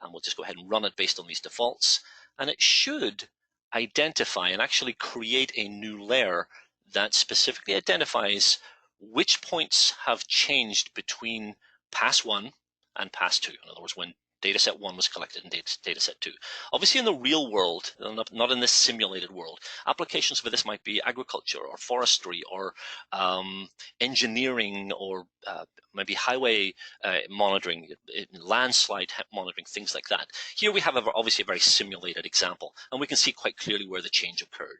And we'll just go ahead and run it based on these defaults. And it should identify and actually create a new layer that specifically identifies which points have changed between pass 1 and pass 2. In other words, when dataset 1 was collected in dataset 2. Obviously, in the real world, not in this simulated world, applications for this might be agriculture or forestry or engineering or maybe highway monitoring, landslide monitoring, things like that. Here we have obviously a very simulated example, and we can see quite clearly where the change occurred.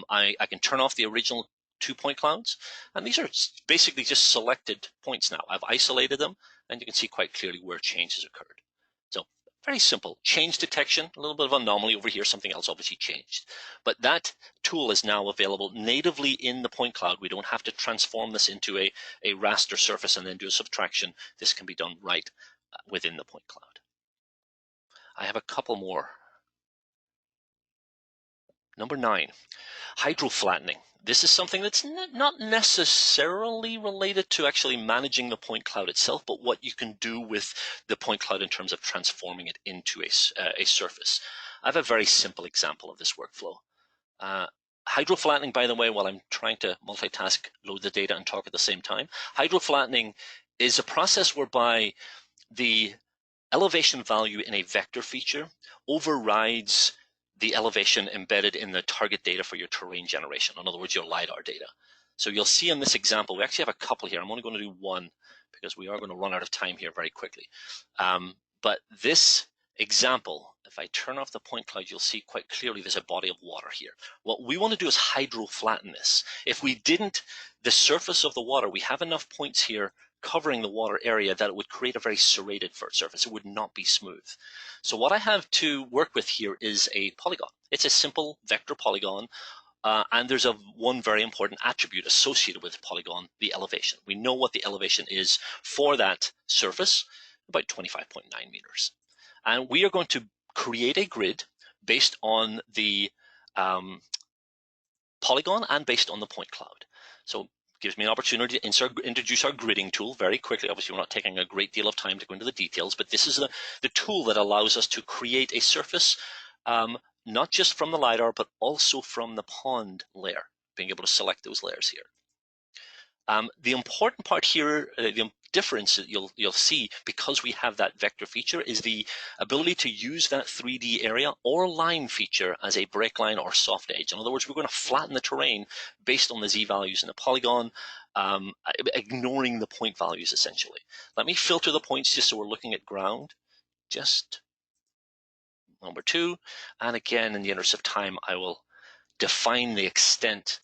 I can turn off the original 2 point clouds, and these are basically just selected points now. I've isolated them, and you can see quite clearly where changes occurred. So very simple. Change detection, a little bit of anomaly over here, something else obviously changed. But that tool is now available natively in the point cloud. We don't have to transform this into a raster surface and then do a subtraction. This can be done right within the point cloud. I have a couple more. Number 9, hydroflattening. This is something that's not necessarily related to actually managing the point cloud itself, but what you can do with the point cloud in terms of transforming it into a surface. I have a very simple example of this workflow. Hydroflattening, by the way, while I'm trying to multitask, load the data and talk at the same time, hydroflattening is a process whereby the elevation value in a vector feature overrides the elevation embedded in the target data for your terrain generation. In other words, your LiDAR data. So you'll see in this example, we actually have a couple here. I'm only going to do one because we are going to run out of time here very quickly. But this example, if I turn off the point cloud, you'll see quite clearly there's a body of water here. What we want to do is hydroflatten this. If we didn't, the surface of the water, we have enough points here covering the water area that it would create a very serrated surface. It would not be smooth. So what I have to work with here is a polygon. It's a simple vector polygon, and there's one very important attribute associated with the polygon, the elevation. We know what the elevation is for that surface, about 25.9 meters. And we are going to create a grid based on the polygon and based on the point cloud. So gives me an opportunity to introduce our gridding tool very quickly. Obviously, we're not taking a great deal of time to go into the details, but this is the tool that allows us to create a surface, not just from the LiDAR, but also from the pond layer, being able to select those layers here. The important part here, the difference that you'll see because we have that vector feature is the ability to use that 3D area or line feature as a break line or soft edge. In other words, we're going to flatten the terrain based on the Z values in the polygon, ignoring the point values essentially. Let me filter the points just so we're looking at ground. Just number 2. And again, in the interest of time, I will define the extent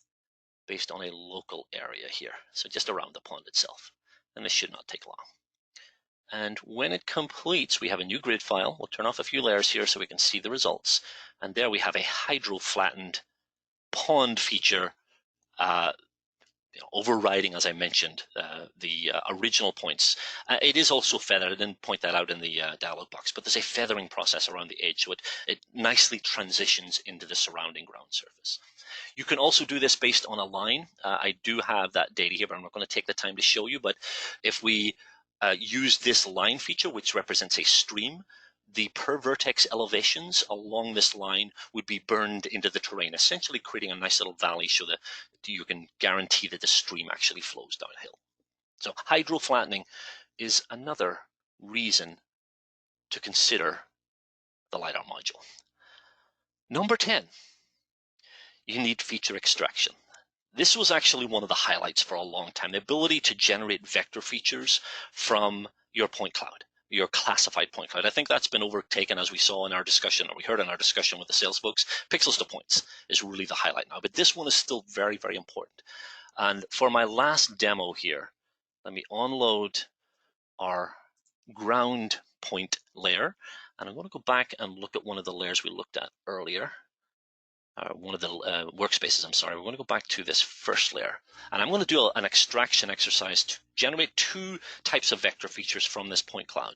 based on a local area here. So just around the pond itself. And this should not take long. And when it completes, we have a new grid file. We'll turn off a few layers here so we can see the results. And there we have a hydro-flattened pond feature overriding, as I mentioned, the original points. It is also feathered. I didn't point that out in the dialog box, but there's a feathering process around the edge, so it nicely transitions into the surrounding ground surface. You can also do this based on a line. I do have that data here, but I'm not going to take the time to show you. But if we use this line feature, which represents a stream, the per vertex elevations along this line would be burned into the terrain, essentially creating a nice little valley so that you can guarantee that the stream actually flows downhill. So hydro flattening is another reason to consider the LiDAR module. Number 10. You need feature extraction. This was actually one of the highlights for a long time, the ability to generate vector features from your point cloud, your classified point cloud. I think that's been overtaken, as we saw in our discussion, or we heard in our discussion with the sales folks. Pixels to points is really the highlight now, but this one is still very, very important. And for my last demo here, let me unload our ground point layer, and I'm going to go back and look at one of the layers we looked at earlier. One of the workspaces, I'm sorry. We're going to go back to this first layer. And I'm going to do an extraction exercise to generate 2 types of vector features from this point cloud.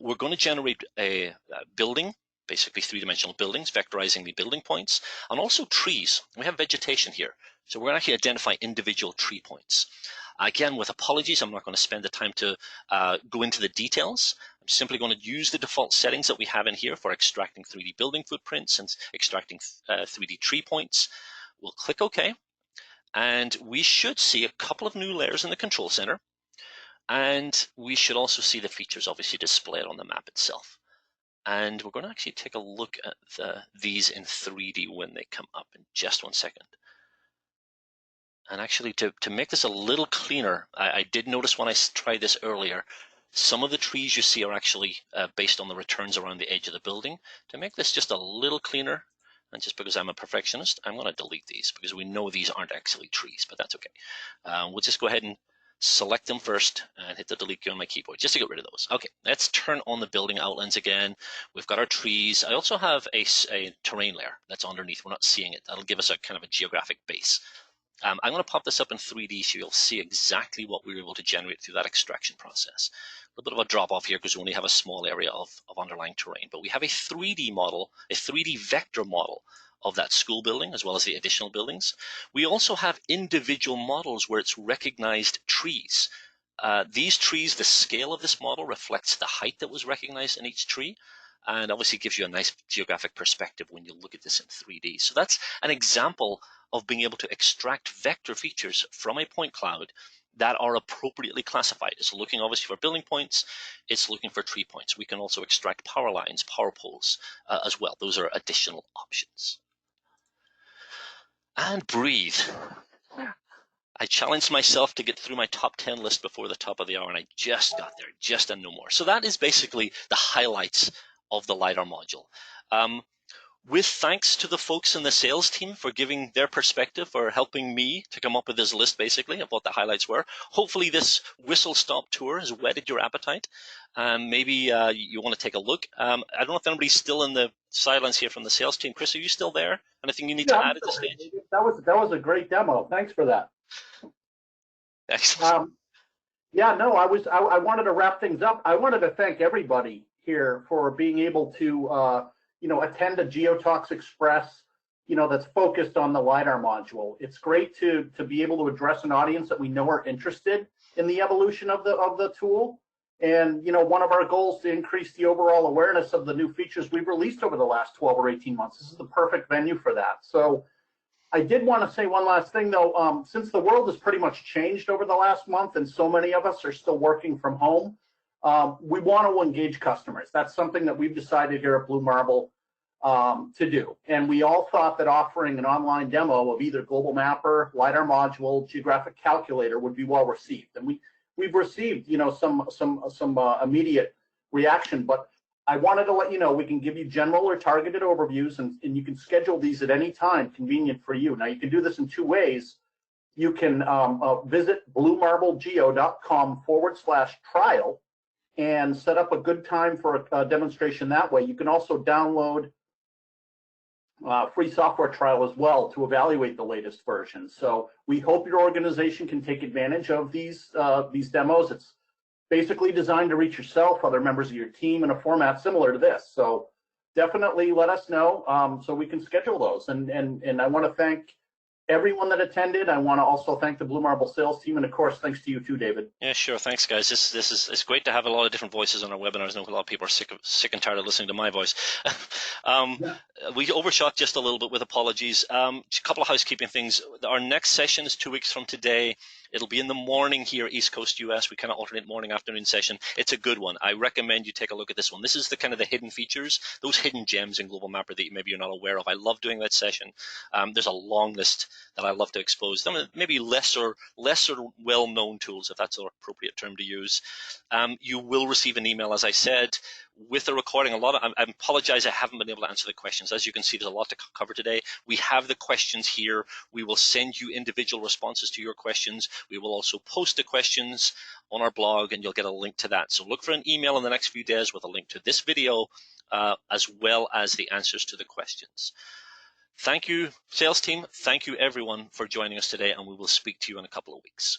We're going to generate a building, basically 3-dimensional buildings, vectorizing the building points, and also trees. We have vegetation here. So we're going to actually identify individual tree points. Again, with apologies, I'm not going to spend the time to go into the details. I'm simply going to use the default settings that we have in here for extracting 3D building footprints and extracting 3D tree points. We'll click OK, and we should see a couple of new layers in the control center, and we should also see the features obviously displayed on the map itself. And we're going to actually take a look at these in 3D when they come up in just one second. And actually, to make this a little cleaner, I did notice when I tried this earlier, some of the trees you see are actually based on the returns around the edge of the building. To make this just a little cleaner, and just because I'm a perfectionist, I'm going to delete these because we know these aren't actually trees, but that's okay. We'll just go ahead and select them first and hit the delete key on my keyboard just to get rid of those. Okay, let's turn on the building outlines again. We've got our trees. I also have a terrain layer that's underneath. We're not seeing it. That'll give us a kind of a geographic base. I'm going to pop this up in 3D so you'll see exactly what we were able to generate through that extraction process. A little bit of a drop off here because we only have a small area of underlying terrain, but we have a 3D model, a 3D vector model of that school building as well as the additional buildings. We also have individual models where it's recognized trees. These trees, the scale of this model reflects the height that was recognized in each tree, and obviously gives you a nice geographic perspective when you look at this in 3D. So that's an example of being able to extract vector features from a point cloud that are appropriately classified. It's looking obviously for building points, it's looking for tree points. We can also extract power lines, power poles as well. Those are additional options. And breathe. I challenged myself to get through my top 10 list before the top of the hour, and I just got there, just and no more. So that is basically the highlights of the LiDAR module. With thanks to the folks in the sales team for giving their perspective, for helping me to come up with this list basically of what the highlights were. Hopefully this whistle-stop tour has whetted your appetite. Maybe you want to take a look. I don't know if anybody's still in the silence here from the sales team. Chris, are you still there? Anything you need to add at this stage? That was a great demo. Thanks for that. Excellent. Yeah, no, I wanted to wrap things up. I wanted to thank everybody here for being able to, attend a GeoTalks Express, that's focused on the LiDAR module. It's great to be able to address an audience that we know are interested in the evolution of the tool. And, one of our goals to increase the overall awareness of the new features we've released over the last 12 or 18 months. This is the perfect venue for that. So I did want to say one last thing, though. Since the world has pretty much changed over the last month and so many of us are still working from home, we want to engage customers. That's something that we've decided here at Blue Marble to do. And we all thought that offering an online demo of either Global Mapper, LiDAR Module, Geographic Calculator would be well received. And we've received, some immediate reaction, but I wanted to let you know we can give you general or targeted overviews, and you can schedule these at any time convenient for you. Now, you can do this in two ways. You can visit bluemarblegeo.com/trial and set up a good time for a demonstration that way. You can also download free software trial as well to evaluate the latest version. So we hope your organization can take advantage of these demos. It's basically designed to reach yourself, other members of your team, in a format similar to this. So definitely let us know so we can schedule those. And I want to thank everyone that attended. I want to also thank the Blue Marble sales team, and of course, thanks to you too, David. Yeah, sure. Thanks, guys. It's great to have a lot of different voices on our webinars. I know a lot of people are sick and tired of listening to my voice. We overshot just a little bit, with apologies. A couple of housekeeping things. Our next session is 2 weeks from today. It'll be in the morning here, East Coast US. We kind of alternate morning, afternoon session. It's a good one. I recommend you take a look at this one. This is the kind of the hidden features, those hidden gems in Global Mapper that maybe you're not aware of. I love doing that session. There's a long list that I love to expose. Them maybe lesser well-known tools, if that's an appropriate term to use. You will receive an email, as I said, with the recording. I apologize, I haven't been able to answer the questions. As you can see, there's a lot to cover today. We have the questions here. We will send you individual responses to your questions. We will also post the questions on our blog, and you'll get a link to that. So look for an email in the next few days with a link to this video, as well as the answers to the questions. Thank you, sales team. Thank you, everyone, for joining us today, and we will speak to you in a couple of weeks.